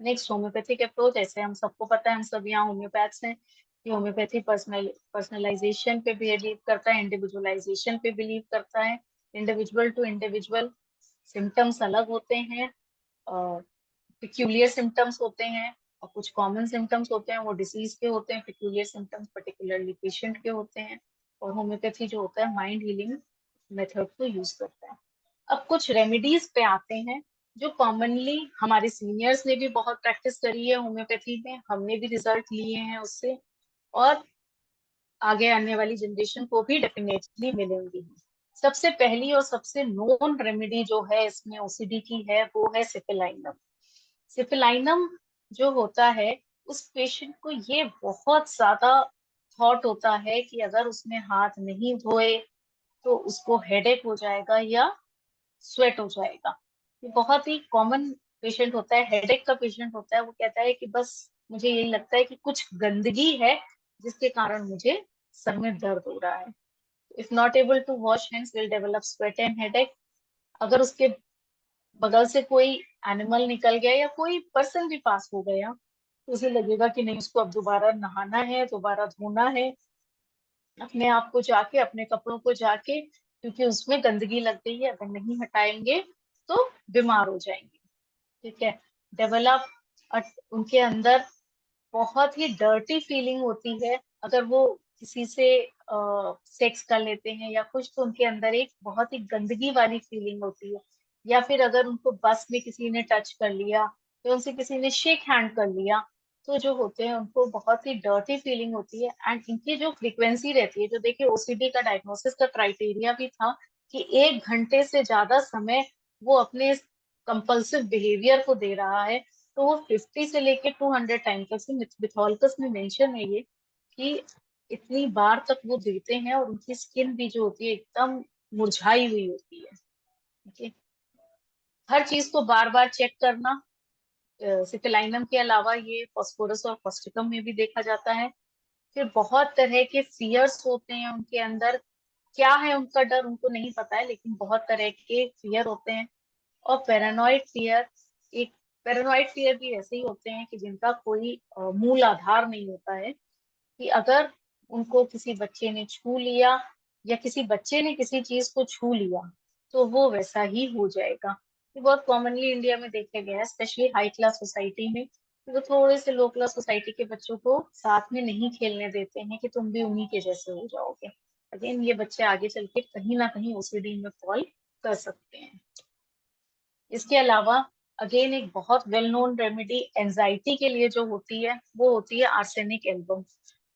नेक्स्ट होम्योपैथिक अप्रोच, ऐसे हम सबको पता है, हम सब यहाँ होम्योपैथ्स हैं, कि होम्योपैथी पर्सनलाइजेशन पे बिलीव करता है, इंडिविजुअलाइजेशन पे बिलीव करता है। इंडिविजुअल टू इंडिविजुअल सिम्टम्स अलग होते हैं, पिक्यूलियर सिम्टम्स होते हैं, और कुछ कॉमन सिम्टम्स होते हैं, वो डिसीज के होते हैं। पिक्यूलियर सिम्टम्स पर्टिकुलरली पेशेंट के होते हैं। और होम्योपैथी जो होता है माइंड हीलिंग मेथड को यूज करता है। अब कुछ रेमेडीज पे आते हैं जो कॉमनली हमारे सीनियर्स ने भी बहुत प्रैक्टिस करी है होम्योपैथी में, हमने भी रिजल्ट लिए हैं उससे, और आगे आने वाली जनरेशन को भी डेफिनेटली मिलेंगी। सबसे पहली और सबसे नोन रेमेडी जो है इसमें ओसीडी की है, वो है सिफिलाइनम। सिफिलाइनम जो होता है, उस पेशेंट को ये बहुत ज्यादा थॉट होता है कि अगर उसने हाथ नहीं धोए तो उसको हेडेक हो जाएगा या स्वेट हो जाएगा। ये बहुत ही कॉमन पेशेंट होता है, हेडेक का पेशेंट होता है। वो कहता है कि बस मुझे यही लगता है कि कुछ गंदगी है जिसके कारण मुझे सर में दर्द हो रहा है। If not able to wash hands will develop sweat and headache. अगर उसके बगल से कोई एनिमल निकल गया या कोई पर्सन भी पास हो गया तो उसे लगेगा कि नहीं, उसको अब दोबारा नहाना है, दोबारा धोना है, अपने आप को जाके, अपने कपड़ों को जाके, क्योंकि उसमें गंदगी लग गई है, अगर नहीं हटाएंगे तो बीमार हो जाएंगे। ठीक है। डेवलप, उनके अंदर बहुत ही डर्टी फीलिंग होती है। अगर वो किसी से सेक्स कर लेते हैं या कुछ, तो उनके अंदर एक बहुत ही गंदगी वाली फीलिंग होती है। या फिर अगर उनको बस में किसी ने टच कर लिया, तो उनसे किसी ने शेक हैंड कर लिया, तो जो होते हैं उनको बहुत ही डर्टी फीलिंग होती है। एंड इनकी जो फ्रीक्वेंसी रहती है, जो देखिए ओसीडी का डायग्नोसिस का क्राइटेरिया भी था कि 1 घंटे से ज्यादा समय वो अपने कंपल्सिव बिहेवियर को दे रहा है, तो वो 50 से लेके 200 टाइम तक, से मिथॉलकस में मेंशन है ये, कि इतनी बार तक वो देते हैं, और उनकी स्किन भी जो होती है एकदम मुरझाई हुई होती है। ठीक है। हर चीज को बार बार चेक करना। सिफिलाइनम के अलावा ये फॉस्फोरस और कॉस्टिकम में भी देखा जाता है। फिर बहुत तरह के फियर्स होते हैं उनके अंदर, क्या है उनका डर उनको नहीं पता है, लेकिन बहुत तरह के फियर होते हैं। और पैरानॉइड फियर, एक पैरानॉइड फियर भी ऐसे ही होते हैं कि जिनका कोई मूल आधार नहीं होता है, कि अगर उनको किसी बच्चे ने छू लिया या किसी बच्चे ने किसी चीज को छू लिया तो वो वैसा ही हो जाएगा। ये बहुत कॉमनली इंडिया में देखा गया है, स्पेशली हाई क्लास सोसाइटी में। तो थोड़े से लो क्लास सोसाइटी के बच्चों को साथ में नहीं खेलने देते हैं कि तुम भी उन्हीं के जैसे हो जाओगे। अगेन ये बच्चे आगे चल के कहीं ना कहीं ओसीडी में फॉल कर सकते हैं। इसके अलावा अगेन एक बहुत वेल नोन रेमेडी एंजाइटी के लिए जो होती है, वो होती है आर्सेनिक एल्बम।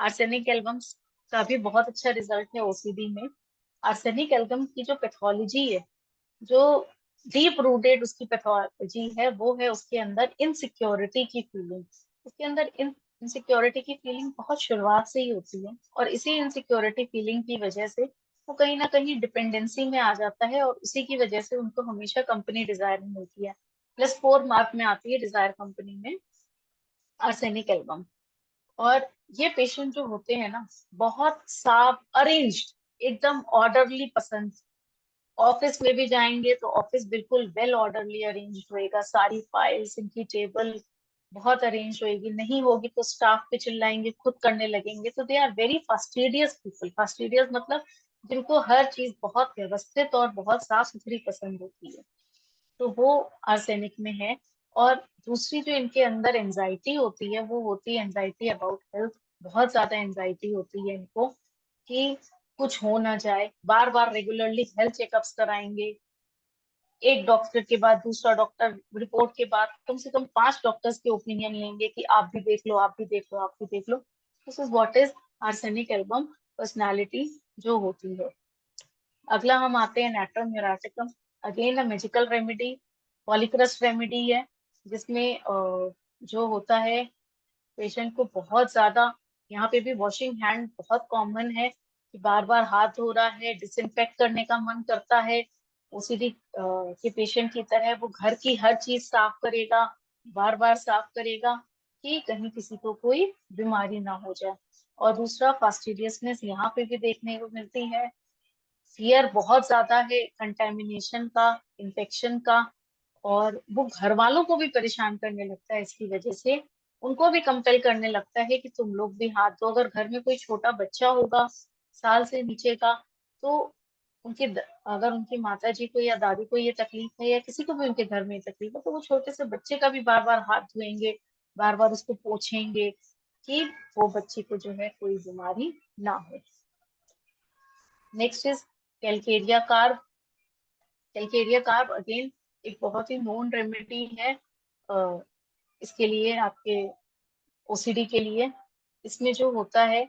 आर्सेनिक एल्बम का भी बहुत अच्छा रिजल्ट है ओसीडी में। आर्सेनिक एल्बम की जो पैथोलॉजी है, जो डीप रूटेड उसकी पैथोलॉजी है, वो है उसके अंदर इनसिक्योरिटी की फीलिंग। उसके अंदर इनसिक्योरिटी की फीलिंग बहुत शुरुआत से ही होती है, और इसी इनसिक्योरिटी फीलिंग की वजह से वो कहीं ना कहीं डिपेंडेंसी में आ जाता है, और उसी की वजह से उनको हमेशा कंपनी डिजायर में मिलती है। +4 मार्क में आती है डिजायर कंपनी में आर्सेनिक एल्बम। और ये पेशेंट जो होते हैं ना, बहुत साफ अरेंज्ड, एकदम ऑर्डरली पसंद। ऑफिस में भी जाएंगे तो ऑफिस बिल्कुल वेल ऑर्डरली अरेंज होएगा, सारी फाइल्स, इनकी टेबल बहुत अरेंज होएगी, नहीं होगी तो स्टाफ पे चिल्लाएंगे, खुद करने लगेंगे। तो they are very fastidious people. Fastidious मतलब जिनको हर चीज बहुत व्यवस्थित और बहुत साफ सुथरी पसंद होती है, तो वो आर्सेनिक में है। और दूसरी जो इनके अंदर एंजाइटी होती है, वो होती है एंजाइटी अबाउट हेल्थ। बहुत ज्यादा एंजाइटी होती है इनको कि कुछ हो ना जाए, बार बार रेगुलरली हेल्थ चेकअप्स कराएंगे। एक डॉक्टर के बाद दूसरा डॉक्टर, रिपोर्ट के बाद कम से कम 5 डॉक्टर्स के ओपिनियन लेंगे कि आप भी देख लो, आप भी देख लो, आप भी देख लो। This is what is arsenic album personality जो होती है। अगला हम आते हैं natrum muriaticum. Again a magical remedy, polycrest remedy है, जिसमें जो होता है पेशेंट को बहुत ज्यादा, यहाँ पे भी वॉशिंग हैंड बहुत कॉमन है कि बार बार हाथ धो रहा है, डिसइंफेक्ट करने का मन करता है। ओसीडी के पेशेंट की तरह वो घर की हर चीज साफ करेगा, बार बार साफ करेगा कि कहीं किसी को कोई बीमारी ना हो जाए। और दूसरा फास्टिडियसनेस यहाँ पे भी देखने को मिलती है। फियर बहुत ज्यादा है कंटेमिनेशन का, इन्फेक्शन का। और वो घर वालों को भी परेशान करने लगता है इसकी वजह से। उनको भी कंपेल करने लगता है कि तुम लोग भी हाथ धो। अगर घर में कोई छोटा बच्चा होगा साल से नीचे का, तो अगर उनकी माता जी को या दादी को ये तकलीफ है, या किसी को भी उनके घर में ये तकलीफ है, तो वो छोटे से बच्चे का भी बार बार हाथ धोएंगे, बार बार उसको पोछेंगे कि वो बच्चे को जो है कोई बीमारी ना हो। Next is Calcarea carb. Calcarea carb again एक बहुत ही नोन रेमेडी है इसके लिए, आपके ओसीडी के लिए। इसमें जो होता है,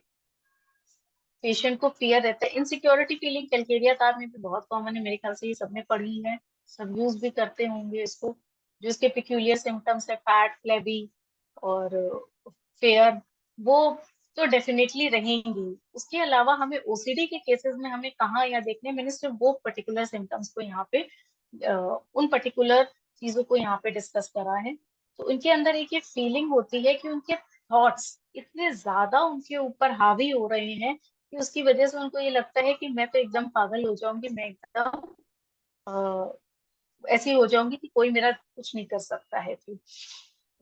पेशेंट को फियर रहता है, इनसिक्योरिटी फीलिंग कैलकेरिया कार्ब में भी बहुत कॉमन है। मेरे ख्याल से ये सबने पढ़ी है, सब यूज भी करते होंगे इसको। जो इसके पिक्यूलियर सिम्टम्स है, फैट, फ्लेबी और फेयर, वो तो डेफिनेटली रहेंगी। उसके अलावा हमें ओसीडी के केसेस में हमें कहाँ या देखने, मैंने सिर्फ वो पर्टिकुलर सिम्टम्स को यहाँ पे उन पर्टिकुलर चीजों को यहाँ पे डिस्कस करा है। तो उनके अंदर एक ये फीलिंग होती है कि उनके थॉट्स इतने ज्यादा उनके ऊपर हावी हो रहे हैं कि उसकी वजह से उनको ये लगता है कि मैं तो एकदम पागल हो जाऊंगी, मैं एकदम ऐसी हो जाऊंगी कि कोई मेरा कुछ नहीं कर सकता है। फिर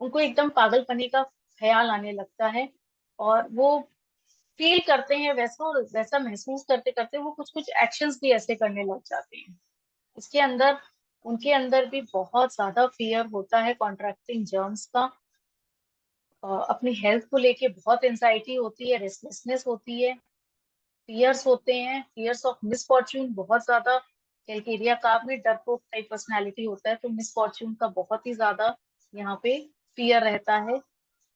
उनको एकदम पागलपने का ख्याल आने लगता है, और वो फील करते हैं वैसा, और वैसा महसूस करते करते वो कुछ कुछ एक्शंस भी ऐसे करने लग जाते हैं। इसके अंदर, उनके अंदर भी बहुत ज्यादा फियर होता है कॉन्ट्रैक्टिंग जर्म्स का। अपनी हेल्थ को लेके बहुत एंजाइटी होती है, रेस्टलेसनेस होती है, फियर्स होते हैं, फियर्स ऑफ मिसफॉर्च्यून बहुत ज्यादा। कैलकेरिया कार्ब में डरपोक टाइप पर्सनालिटी होता है, तो मिसफॉर्च्यून का बहुत ही ज्यादा यहाँ पे फियर रहता है।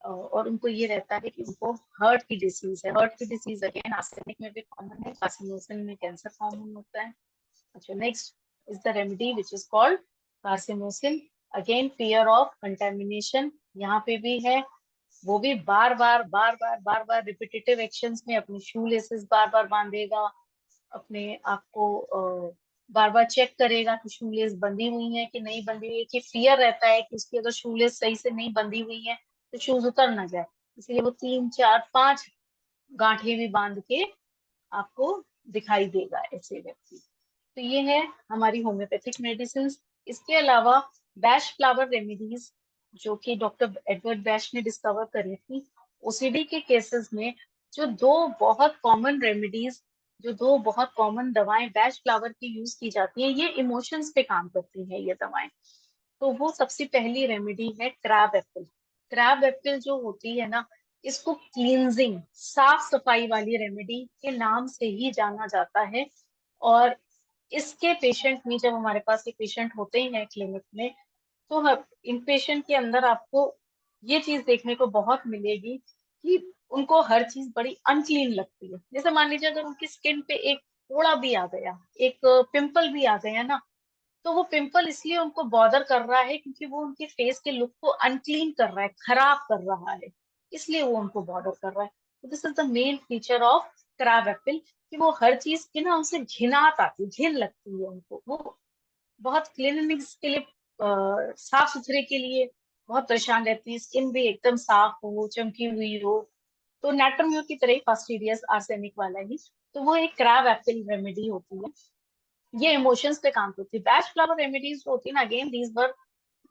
और उनको ये रहता है कि उनको हार्ट की डिसीज है। हार्ट की डिसीज अगेन आर्सेनिक में भी कॉमन है, कार्सिनोसिन में कैंसर कॉमन होता है। अच्छा, next is the remedy which is called carcinosin. Again fear of contamination यहाँ पे भी है। वो भी बार बार रिपीटेटिव एक्शंस में अपनी शू लेसेस बार बार बांधेगा, अपने आप को बार बार चेक करेगा कि शू लेस बंधी हुई है कि नहीं बंधी हुई है, कि फियर रहता है कि उसकी अगर शू लेस सही से नहीं बंधी हुई है तो शूज उतर ना जाए। इसलिए वो 3, 4, 5 गांठें भी बांध के आपको दिखाई देगा ऐसे व्यक्ति। तो ये है हमारी होम्योपैथिक मेडिसिन। इसके अलावा बैश फ्लावर रेमेडीज, जो कि डॉक्टर एडवर्ड बैश ने डिस्कवर करी थी ओसीडी के केसेस में। जो दो बहुत कॉमन रेमेडीज, जो दो बहुत कॉमन दवाएं बैश फ्लावर की यूज की जाती हैं, ये इमोशंस पे काम करती हैं ये दवाएं। तो वो सबसे पहली रेमेडी है क्रैब एप्पल। क्रैब एप्पल जो होती है ना, इसको क्लींजिंग, साफ सफाई वाली रेमेडी के नाम से ही जाना जाता है। और इसके पेशेंट में, जब हमारे पास ये पेशेंट होते हैं क्लिनिक में, तो इन पेशेंट के अंदर आपको ये चीज देखने को बहुत मिलेगी कि उनको हर चीज बड़ी अनक्लीन लगती है। जैसे मान लीजिए अगर उनकी स्किन पे एक फोड़ा भी आ गया, एक पिंपल भी आ गया ना, तो वो पिंपल इसलिए उनको बॉदर कर रहा है क्योंकि वो उनके फेस के लुक को अनक्लीन कर रहा है, खराब कर रहा है, इसलिए वो उनको बॉदर कर रहा है। तो this is the main feature of crab Apple, कि वो हर चीज की ना उनसे घिनात आती, घिन लगती है उनको। वो बहुत क्लीननेस के लिए, साफ सुथरे के लिए बहुत परेशान रहती है। स्किन भी एकदम साफ हो, चमकी हुई हो, तो नैट्रमियो की तरह ही फास्टिडियस आर्सेनिक वाला ही। तो वो एक क्रैब एप्पल रेमेडी होती है। ये इमोशंस पे काम करती है। बैश फ्लावर रेमेडीज जो होती है ना, again these were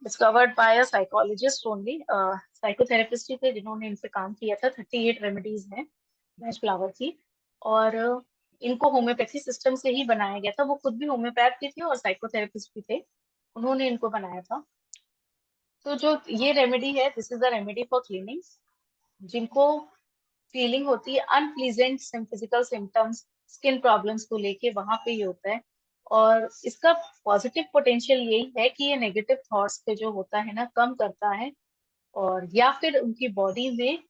discovered by a psychologist only, psychotherapist ही थे जिन्होंने इन पे काम किया था। 38 रेमेडीज हैं बैच फ्लावर की, और इनको होम्योपैथी सिस्टम से ही बनाया गया था। वो खुद भी होम्योपैथ भी थे और साइकोथेरेपिस्ट भी थे, उन्होंने इनको बनाया था। तो जो ये रेमेडी है, this is a remedy for cleaning. जिनको फीलिंग होती है unpleasant physical symptoms, skin problems को लेके, वहां पे ये होता है। और इसका पॉजिटिव पोटेंशियल यही है कि ये नेगेटिव थॉट्स पे जो होता है ना, कम करता है। और या फिर उनकी बॉडी में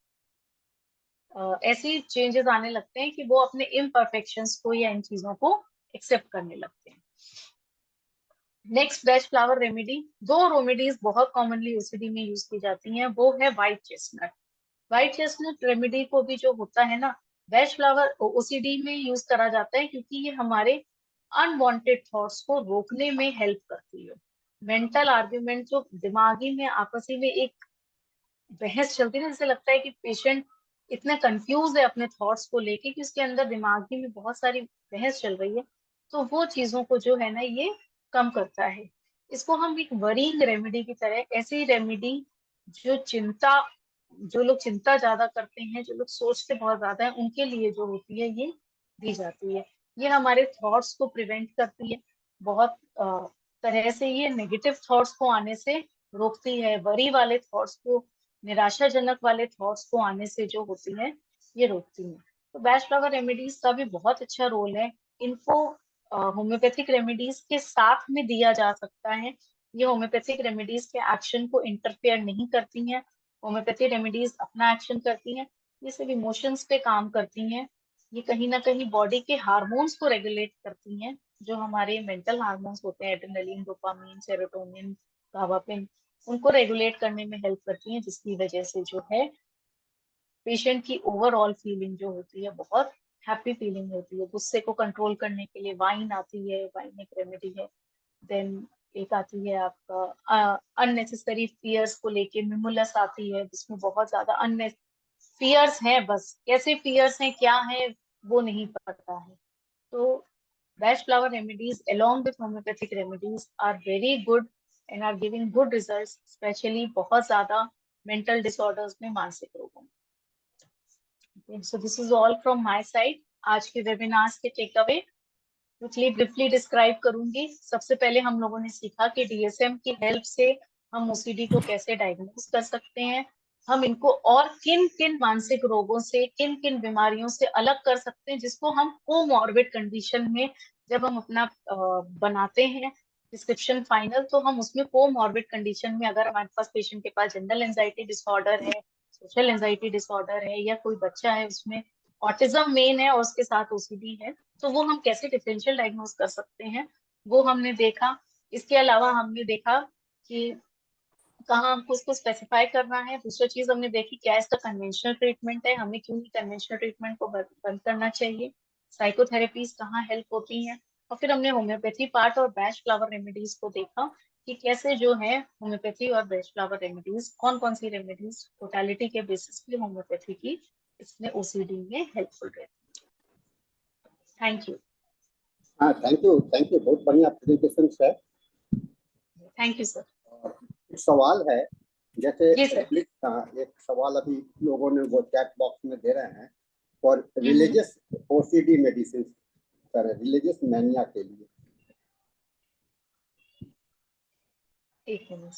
ऐसी चेंजेस आने लगते हैं कि वो अपने इम्परफेक्शंस को या इन चीजों को एक्सेप्ट करने लगते हैं। नेक्स्ट बैच फ्लावर रेमेडी, दो रेमेडीज बहुत कॉमनली ओसीडी में यूज की जाती हैं, वो है white chestnut. White chestnut remedy को भी जो होता है ना, बैच फ्लावर ओसीडी में यूज करा जाता है, क्योंकि ये हमारे अनवांटेड थॉट्स को रोकने में हेल्प करती है। मेंटल आर्ग्यूमेंट जो दिमागी में आपसी में एक बहस चलती है ना, जैसे लगता है कि पेशेंट इतना कंफ्यूज है अपने थॉट्स को लेके कि उसके अंदर दिमागी में बहुत सारी बहस चल रही है, तो वो चीजों को जो है ना, ये कम करता है। इसको हम एक वरीइंग रेमेडी की तरह, ऐसी रेमेडी जो चिंता, जो लोग चिंता ज्यादा करते हैं, जो लोग सोचते बहुत ज्यादा है, उनके लिए जो होती है ये दी जाती है। ये हमारे थॉट्स को प्रिवेंट करती है बहुत तरह से। ये नेगेटिव थॉट्स को आने से रोकती है, वरी वाले थॉट्स को, निराशाजनक वाले थॉट्स को आने से जो होती है ये रोकती है। तो बैच फ्लावर रेमेडीज का भी बहुत अच्छा रोल है। इनको होम्योपैथिक रेमेडीज के साथ में दिया जा सकता है। ये होम्योपैथिक रेमेडीज के एक्शन को इंटरफेयर नहीं करती हैं। होम्योपैथी रेमेडीज अपना एक्शन करती हैं, ये सिर्फ इमोशंस पे काम करती हैं। ये कहीं ना कहीं बॉडी के हार्मोन्स को रेगुलेट करती हैं, जो हमारे मेंटल हार्मोन्स होते हैं, एड्रेनलिन, डोपामिन, सेरोटोनिन, गाबापिन, उनको रेगुलेट करने में हेल्प करती हैं, जिसकी वजह से जो है पेशेंट की ओवरऑल फीलिंग जो होती है बहुत हैप्पी फीलिंग होती है। गुस्से को कंट्रोल करने के लिए वाइन आती है, वाइन एक रेमेडी है। देन एक आती है आपका अननेसेसरी फियर्स को लेके, मिमुलस आती है, जिसमें बहुत ज्यादा अन फियर्स हैं, बस कैसे फियर्स हैं, क्या है, वो नहीं पता है। तो batch flower remedies along with homeopathic remedies are very good and are giving good results, especially बहुत ज्यादा mental disorders में, मानसिक रोगों में। So this is all from my side. आज के वेबिनार्स के take away quickly briefly describe करूंगी। सबसे पहले हम लोगों ने सीखा कि डीएसएम की हेल्प से हम ओसीडी को कैसे डायग्नोज कर सकते हैं, हम इनको और किन किन मानसिक रोगों से, किन किन बीमारियों से अलग कर सकते हैं, जिसको हम कोमॉर्बिड कंडीशन में जब हम अपना बनाते हैं डिस्क्रिप्शन फाइनल, तो हम उसमें कोमॉर्बिड कंडीशन में, अगर हमारे पास पेशेंट के पास जनरल एंजाइटी डिसऑर्डर है, सोशल एंजाइटी डिसऑर्डर है, या कोई बच्चा है उसमें ऑटिज्म मेन है और उसके साथ ओसीडी है, तो वो हम कैसे डिफरेंशियल डायग्नोज कर सकते हैं, वो हमने देखा। इसके अलावा हमने देखा कि कहाँ हमको उसको स्पेसिफाई करना है। दूसरी चीज हमने देखी क्या इसका कन्वेंशनल ट्रीटमेंट है, हमें क्यों नहीं कन्वेंशनल ट्रीटमेंट को बंद करना चाहिए, साइकोथेरेपीज कहाँ हेल्प होती हैं। और फिर हमने होम्योपैथी पार्ट और बैच फ्लावर रेमेडीज को देखा कि कैसे जो है होम्योपैथी और बैच फ्लावर रेमेडीज, कौन कौन सी रेमेडीज टोटालिटी के बेसिस पे होम्योपैथी की इसमें ओसीडी में हेल्पफुल रहती है। Thank you. हाँ, थैंक यू, बहुत बढ़िया प्रेजेंटेशन है। Thank you sir. और एक सवाल है, जैसे जी सर। एक सवाल अभी लोगों ने वो चैट बॉक्स में दे रहे हैं for religious OCD medicine, sir religious mania के लिए। एक minute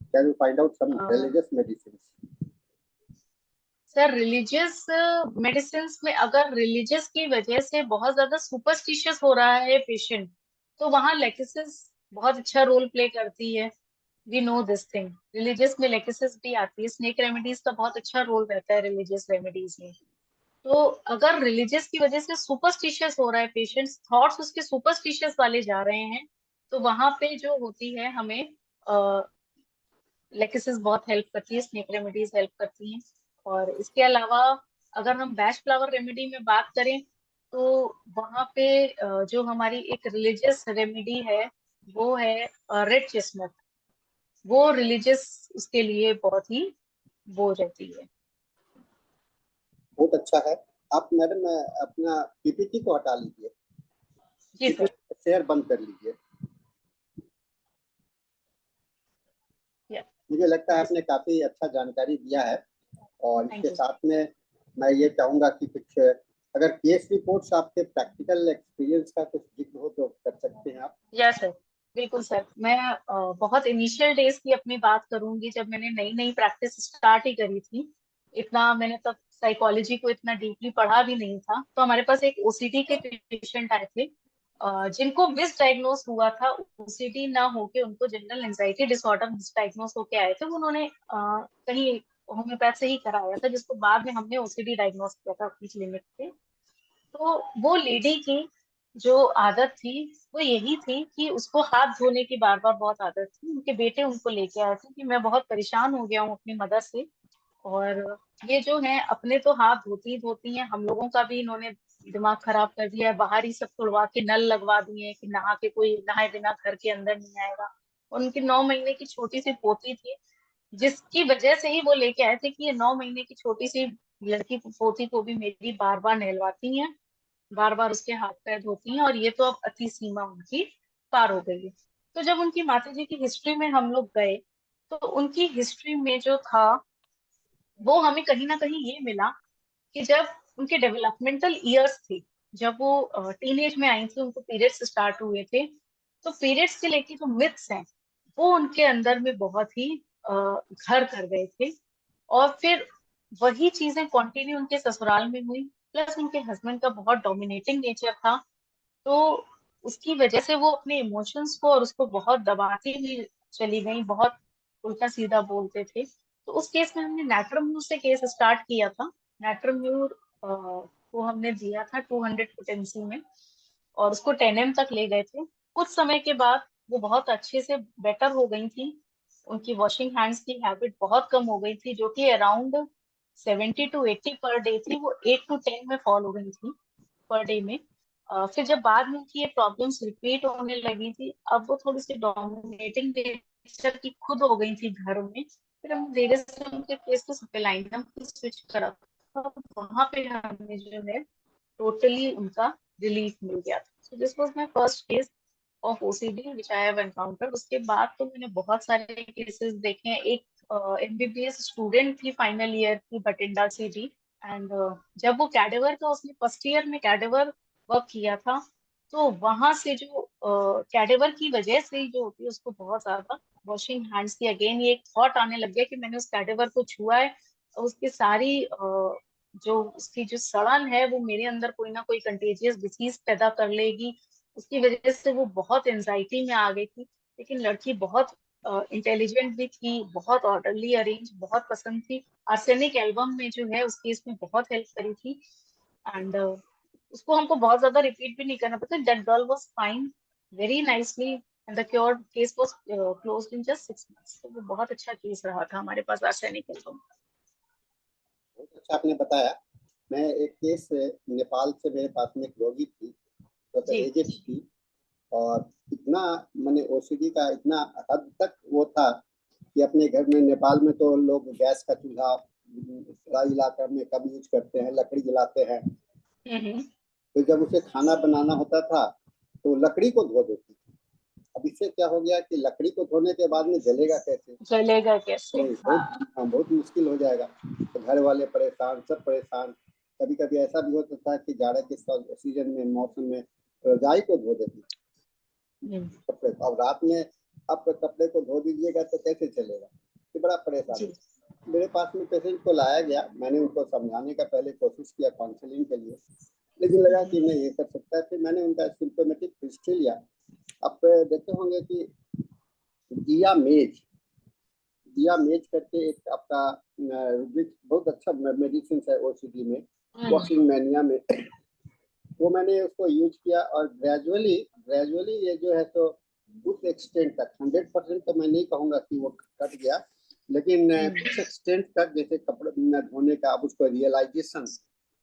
can you find out some religious medicine? Sir, religious medicine में अगर रिलीजियस की वजह से बहुत ज्यादा सुपरस्टिशियस हो रहा है पेशेंट, तो वहां लेकेसिस बहुत अच्छा रोल प्ले करती है। We know this thing, religious में लेकेसिस भी आती है। स्नेक रेमेडीज का बहुत अच्छा रोल रहता है रिलीजियस रेमेडीज में। तो अगर रिलीजियस की वजह से सुपरस्टिशियस हो रहा है पेशेंट, थॉट्स उसके सुपरस्टिशियस वाले जा रहे हैं, तो वहां पे जो होती है हमें लेकेसिस बहुत हेल्प करती है, स्नेक रेमेडीज हेल्प करती हैं। और इसके अलावा अगर हम बैच फ्लावर रेमेडी में बात करें, तो वहां पे जो हमारी एक रिलीजियस रेमेडी है वो है रेड चेस्टनट। वो रिलीजियस उसके लिए बहुत ही वो रहती है। बहुत अच्छा है। आप मैडम अपना पीपीटी को हटा लीजिए, जी सर। शेयर बंद कर लीजिए। मुझे लगता है आपने काफी अच्छा जानकारी दिया है, और थैंक इसके यू। साथ में मैं ये चाहूंगा कि कुछ अगर केस रिपोर्ट्स आपके प्रैक्टिकल एक्सपीरियंस का कुछ जिक्र हो तो कर सकते हैं आप। यस सर, बिल्कुल सर। मैं बहुत इनिशियल डेज की अपनी बात करूंगी, जब मैंने नई नई प्रैक्टिस स्टार्ट ही करी थी। इतना मैंने तब साइकोलॉजी को इतना डीपली पढ़ा भी नहीं था। तो हमारे पास एक ओसीडी के पेशेंट आए थे, जिनको मिस डायग्नोस हुआ था। ओसीडी ना होके उनको general anxiety disorder miss diagnose होके आए थे। उन्होंने कहीं होम्योपैथ से ही कराया था, जिसको बाद में हमने ओसीडी डायग्नोस किया था अपनी क्लिनिक पे। तो वो लेडी की जो आदत थी वो यही थी कि उसको हाथ धोने की बार बार बहुत आदत थी। उनके बेटे उनको लेके आए थे कि मैं बहुत परेशान हो गया हूँ अपनी मदर से, और ये जो है अपने तो हाथ धोती धोती हैं, हम लोगों का भी इन्होंने दिमाग खराब कर दिया है। बाहर ही सब तुड़वा के नल लगवा दिए हैं कि नहा के कोई नहाए बिना घर के अंदर नहीं आएगा। और उनकी 9 महीने की छोटी सी पोती थी, जिसकी वजह से ही वो लेके आए थे कि ये 9 महीने की छोटी सी लड़की पोती को भी मेरी बार बार नहलवाती हैं, बार बार उसके हाथ पैर धोती हैं, और ये तो अब अति सीमा उनकी पार हो गई है। तो जब उनकी माता जी की हिस्ट्री में हम लोग गए, तो उनकी हिस्ट्री में जो था वो हमें कहीं ना कहीं ये मिला कि जब उनके डेवलपमेंटल ईयर्स थे, जब वो टीनेज में आई थी, उनको पीरियड्स स्टार्ट हुए थे, तो पीरियड्स से लेके जो मिथ्स हैं वो उनके अंदर में बहुत ही घर कर गए थे। और फिर वही चीजें कंटिन्यू उनके ससुराल में हुई। प्लस उनके हस्बैंड का बहुत डोमिनेटिंग नेचर था, तो उसकी वजह से वो अपने इमोशंस को और उसको बहुत दबाती हुई चली गई, बहुत उल्टा सीधा बोलते थे। तो उस केस में हमने नैट्रम्यूर से केस स्टार्ट किया था। नैट्रम्यूर को हमने दिया था 200 पोटेंसी में, और उसको 10 तक ले गए थे। कुछ समय के बाद वो बहुत अच्छे से बेटर हो गई थी। उनकी वॉशिंग हैंड्स की हैबिट बहुत कम हो गई थी, जो कि अराउंड 70 to 80 पर डे थी, वो 8 to 10 में फॉल हो गई थी पर डे में। फिर जब बाद में उनकी ये प्रॉब्लम्स रिपीट होने लगी थी, अब वो थोड़ी सी डोमिनेटिंग नेचर की खुद हो गई थी घर में। फिर हमने धीरे से उनके केस को सप्लाइनम पे स्विच करा, तो वहां पे हमें जो है टोटली उनका रिलीफ मिल गया था। So this was my first case of OCD which I have encountered. उसके बाद तो मैंने बहुत सारे केसेस देखे हैं। एक एमबीबीएस स्टूडेंट थी, फाइनल ईयर की, बठिंडा से जी। एंड जब वो कैडेवर का, उसने फर्स्ट ईयर में कैडेवर वर्क किया था, तो वहां से जो कैडेवर की वजह से जो होती है उसको बहुत ज्यादा वॉशिंग हैंड्स की अगेन ये एक थॉट आने लग गया कि मैंने उस कैडेवर को छुआ है, और उसकी सारी जो उसकी जो सड़न है वो मेरे अंदर कोई ना कोई कंटेजियस डिसीज पैदा कर लेगी। उसकी वजह से वो बहुत एंजाइटी में आ गई थी। लेकिन लड़की बहुत इंटेलिजेंट भी थी, बहुत ऑर्डरली अरेंज, बहुत पसंद थी। आर्सेनिक एल्बम में जो है उस केस में बहुत हेल्प करी थी। एंड उसको हमको बहुत ज्यादा रिपीट भी नहीं करना पड़ता। That girl was fine very nicely, and the cure case was closed in just 6 months। तो वो बहुत अच्छा केस रहा था हमारे पास आर्सेनिक एल्बम। बहुत अच्छा आपने बताया। मैं एक केस नेपाल से, मेरे पास में एक रोगी थी, तो जी। एजेड थी, और इतना मैंने ओसीडी का इतना हद तक वो था कि अपने घर में, नेपाल में तो लोग गैस का चूल्हा तराई इलाका में कब यूज करते हैं, लकड़ी जलाते हैं। हम्म। तो जब उसे खाना बनाना होता था तो लकड़ी को धो देती थी। अब इससे क्या हो गया कि लकड़ी को धोने के बाद में जलेगा कैसे, चलेगा कैसे? तो बहुत मुश्किल हो जाएगा। तो घर वाले परेशान, सब परेशान। कभी कभी ऐसा भी होता था कि जाड़े के सीजन में, मौसम में रजाई को धो देती थी, हम्म। कपड़े को। अब रात में आप कपड़े को धो दीजिएगा तो कैसे चलेगा, ये बड़ा परेशानी। जी। मेरे पास में पेशेंट को लाया गया, मैंने उनको समझाने का पहले कोशिश किया काउंसलिंग के लिए, लेकिन लगा कि नहीं ये कर सकता है। फिर मैंने उनका सिम्टोमेटिक हिस्ट्री लिया। आप देखे होंगे कि दिया मेज, दिया मेज करके एक आपका बहुत अच्छा मेडिसिन है ओसीडी में, वॉशिंग मैनिया में। वो मैंने उसको यूज किया, और ग्रेजुअली ग्रेजुअली ये जो है तो उस एक्सटेंट तक, 100% तो मैं नहीं कहूँगा कि वो कट गया, लेकिन कुछ एक्सटेंट तक, जैसे कपड़े धोने का, अब उसको रियलाइजेशन,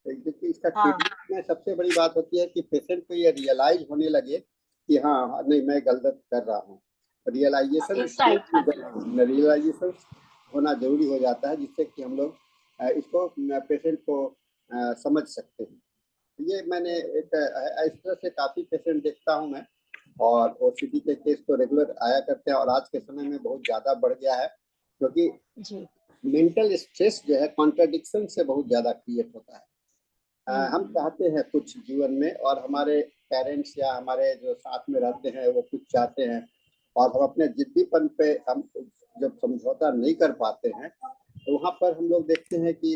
क्योंकि इसका हाँ। ट्रीटमेंट में सबसे बड़ी बात होती है कि पेशेंट को ये रियलाइज होने लगे कि हाँ नहीं मैं गलत कर रहा हूँ। रियलाइजेशन इंसाइट रियलाइजेशन होना जरूरी हो जाता है, जिससे कि हम लोग इसको पेशेंट को समझ सकते हैं। ये मैंने एक इस तरह से काफी पेशेंट देखता हूँ मैं, और ओसीडी के केस तो रेगुलर आया करते हैं, और आज के समय में बहुत ज्यादा बढ़ गया है। क्योंकि जी। मेंटल स्ट्रेस जो है कॉन्ट्रडिक्शन से बहुत ज्यादा क्रिएट होता है। हम चाहते हैं कुछ जीवन में, और हमारे पेरेंट्स या हमारे जो साथ में रहते हैं वो कुछ चाहते हैं, और हम अपने जिद्दीपन पे हम जब समझौता नहीं कर पाते हैं तो वहाँ पर हम लोग देखते हैं कि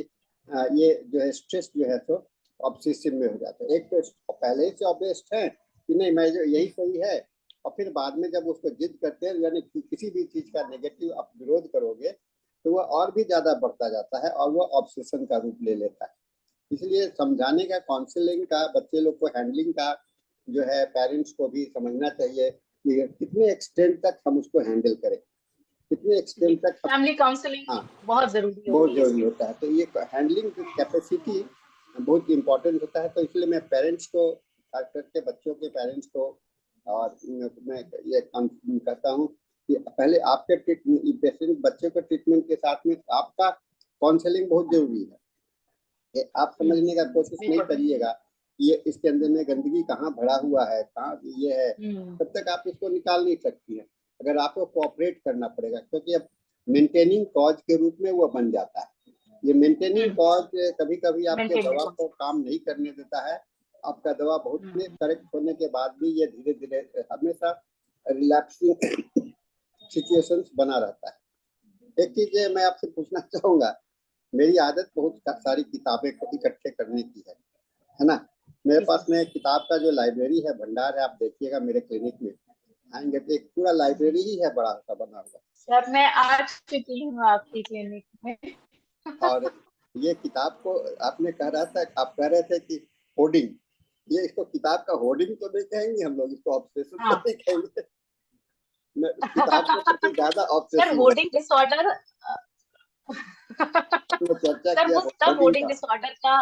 ये जो है स्ट्रेस जो है तो ऑब्सेसिव में हो जाता है। एक तो पहले ही से ऑब्सेस्ड है कि नहीं मैं जो यही सही है, और फिर बाद में जब उसको जिद करते हैं, यानी किसी भी चीज का नेगेटिव आप विरोध करोगे तो वह और भी ज्यादा बढ़ता जाता है और वह ऑब्सेशन का रूप ले लेता है। इसलिए समझाने का, काउंसलिंग का, बच्चे लोग को हैंडलिंग का जो है पेरेंट्स को भी समझना चाहिए कि कितने एक्सटेंट तक हम उसको हैंडल करें, कितने एक्सटेंट तक फैमिली काउंसलिंग हाँ बहुत जरूरी बहुत होती है जरूरी होता है। तो ये हैंडलिंग कैपेसिटी बहुत इम्पोर्टेंट होता है। तो इसलिए मैं पेरेंट्स को, खास करके बच्चों के पेरेंट्स को, और मैं ये कहता हूँ कि पहले आपके पेशेंट बच्चे को ट्रीटमेंट के साथ में आपका काउंसलिंग बहुत जरूरी है। कि आप समझने का कोशिश नहीं करिएगा ये इसके अंदर में गंदगी कहाँ भरा हुआ है, कहाँ ये है, तब तक आप इसको निकाल नहीं सकती है। अगर आपको कोऑपरेट करना पड़ेगा, क्योंकि अब मेंटेनिंग कॉज के रूप में वो बन जाता है। ये मेंटेनिंग कॉज कभी कभी आपके दवा को काम नहीं करने देता है। आपका दवा बहुत करेक्ट होने के बाद भी ये धीरे धीरे हमेशा रिलैप्सिंग सिचुएशंस बना रहता है। एक चीज मैं आपसे पूछना चाहूंगा, मेरी आदत बहुत सारी किताबें इकट्ठे करने की है ना। मेरे पास में किताब का जो लाइब्रेरी है, भंडार है, आप देखिएगा मेरे क्लिनिक में आएंगे तो एक पूरा लाइब्रेरी ही है बड़ा सा बना हुआ। सर मैं आ चुकी हूँ आपकी क्लिनिक में। और ये किताब को आपने कह रहा था, आप कह रहे थे कि होर्डिंग, ये इसको किताब का होर्डिंग तो नहीं कहेंगे हम लोग, इसको ऑब्सेशन तो नहीं कहेंगे। किताब के प्रति ज्यादा ऑब्सेसिव सर होर्डिंग डिसऑर्डर चर्चा सर किया वो तब होर्डिंग का। डिसऑर्डर का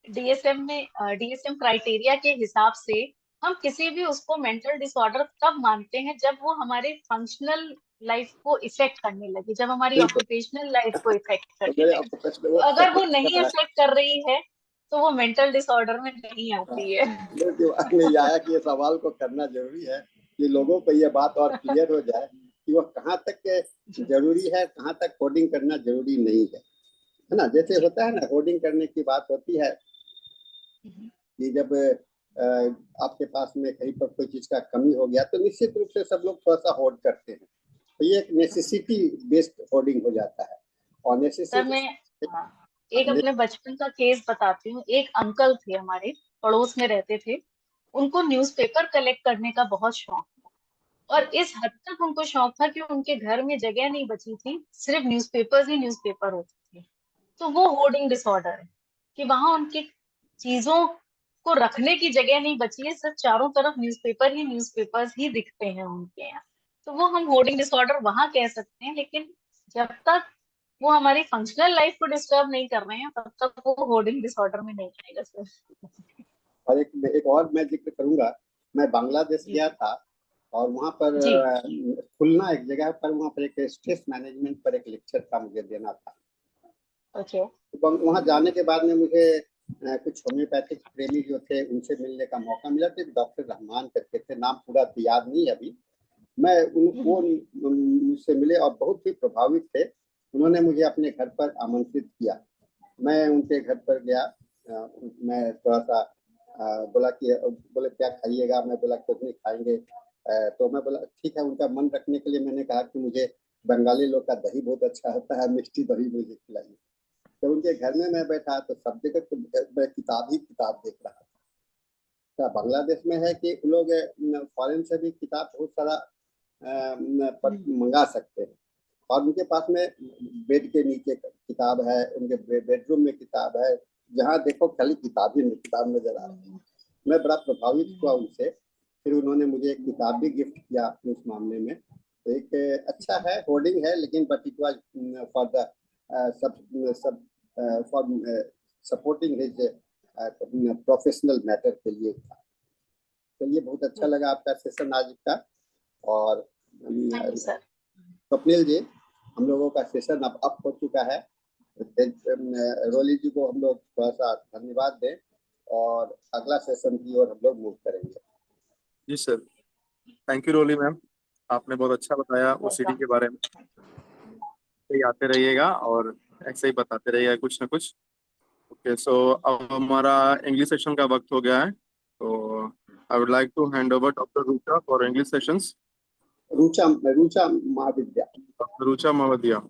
डीएसएम में डीएसएम क्राइटेरिया के हिसाब से हम किसी भी उसको मेंटल डिसऑर्डर तब मानते हैं जब वो हमारे फंक्शनल लाइफ को इफेक्ट करने लगे, जब हमारी ऑक्यूपेशनल लाइफ को इफेक्ट करने लगे। अगर वो नहीं इफेक्ट कर रही है तो वो मेंटल डिसऑर्डर में नहीं आती है। दिमाग में ये आया कि ये सवाल को करना जरूरी है कि लोगों को ये बात और क्लियर हो जाए कि वो कहाँ तक जरूरी है, कहाँ तक होर्डिंग करना जरूरी नहीं है ना। जैसे होता है ना, होर्डिंग करने की बात होती है कि जब आपके पास में कहीं पर कोई चीज का कमी हो गया तो निश्चित रूप से सब लोग थोड़ा सा होर्ड करते हैं, तो ये एक नेसेसिटी बेस्ड होर्डिंग हो जाता है। और नेसेसिटी सर मैं एक अपने बचपन का केस बताती हूँ। एक अंकल थे हमारे पड़ोस में रहते थे, उनको न्यूज़पेपर कलेक्ट करने का बहुत शौक था, और इस हद तक उनको शौक था कि उनके घर में जगह नहीं बची थी, सिर्फ न्यूज़पेपर्स ही न्यूज़पेपर होते थे। तो वो होर्डिंग डिसऑर्डर है कि वहां उनकी चीजों को रखने की जगह नहीं बची है, सिर्फ चारों तरफ न्यूज़पेपर्स ही दिखते हैं उनके यहाँ। तो वो हम होर्डिंग डिसऑर्डर वहां कह सकते हैं, लेकिन जब तक वो हमारी फंक्शनल लाइफ को डिस्टर्ब नहीं कर रहे हैं तब तक वो होर्डिंग डिसऑर्डर में नहीं आएगा सर। और एक और मैं जिक्र करूंगा, मैं बांग्लादेश गया था और वहाँ पर खुलना एक जगह पर, वहाँ पर एक स्ट्रेस मैनेजमेंट पर एक लेक्चर था, मुझे देना था। तो वहाँ जाने के बाद में मुझे कुछ होम्योपैथिक प्रेमी जो थे उनसे मिलने का मौका मिला। तो डॉक्टर रहमान करके थे, नाम पूरा याद नहीं अभी। मैं वो मुझसे मिले और बहुत ही प्रभावित थे। उन्होंने मुझे अपने घर पर आमंत्रित किया। मैं उनके घर पर गया, मैं थोड़ा सा बोले क्या खाइएगा, मैं बोला कुछ नहीं खाएंगे। तो मैं बोला ठीक है। उनका मन रखने के लिए मैंने कहा कि मुझे बंगाली लोग का दही बहुत अच्छा होता है, मिष्टी दही मुझे खिलाइए। तो उनके घर में मैं बैठा तो सब जगह तो मैं किताब ही किताब देख रहा था। बांग्लादेश में है कि लोग फॉरेन से भी किताब बहुत सारा मंगा सकते हैं, और उनके पास में बेड के नीचे किताब है, उनके बेडरूम में किताब है, जहाँ देखो खाली किताब ही किताब नजर आ रही है। मैं बड़ा प्रभावित हुआ उनसे। फिर उन्होंने मुझे एक किताब भी गिफ्ट किया उस मामले में। तो एक अच्छा है, होर्डिंग है, लेकिन but it was for the for supporting his professional matter के लिए था। चलिए, बहुत अच्छा लगा आपका सेशन आज का। और स्वप्निल जी, हम लोगों का सेशन अब अप हो चुका है। रोली जी को हम लोग थोड़ा सा धन्यवाद दें और अगला सेशन की ओर हम लोग मूव करेंगे। जी sir, thank you Roli ma'am, आपने बहुत अच्छा बताया ओसीडी के बारे में। ऐसे ही आते रहिएगा और ऐसे ही बताते रहिएगा कुछ ना कुछ। ओके, सो अब हमारा इंग्लिश सेशन का वक्त हो गया है, तो I would like to hand over doctor Rucha for English sessions. Rucha Rucha महाविद्या। डॉक्टर रूचा महोदया।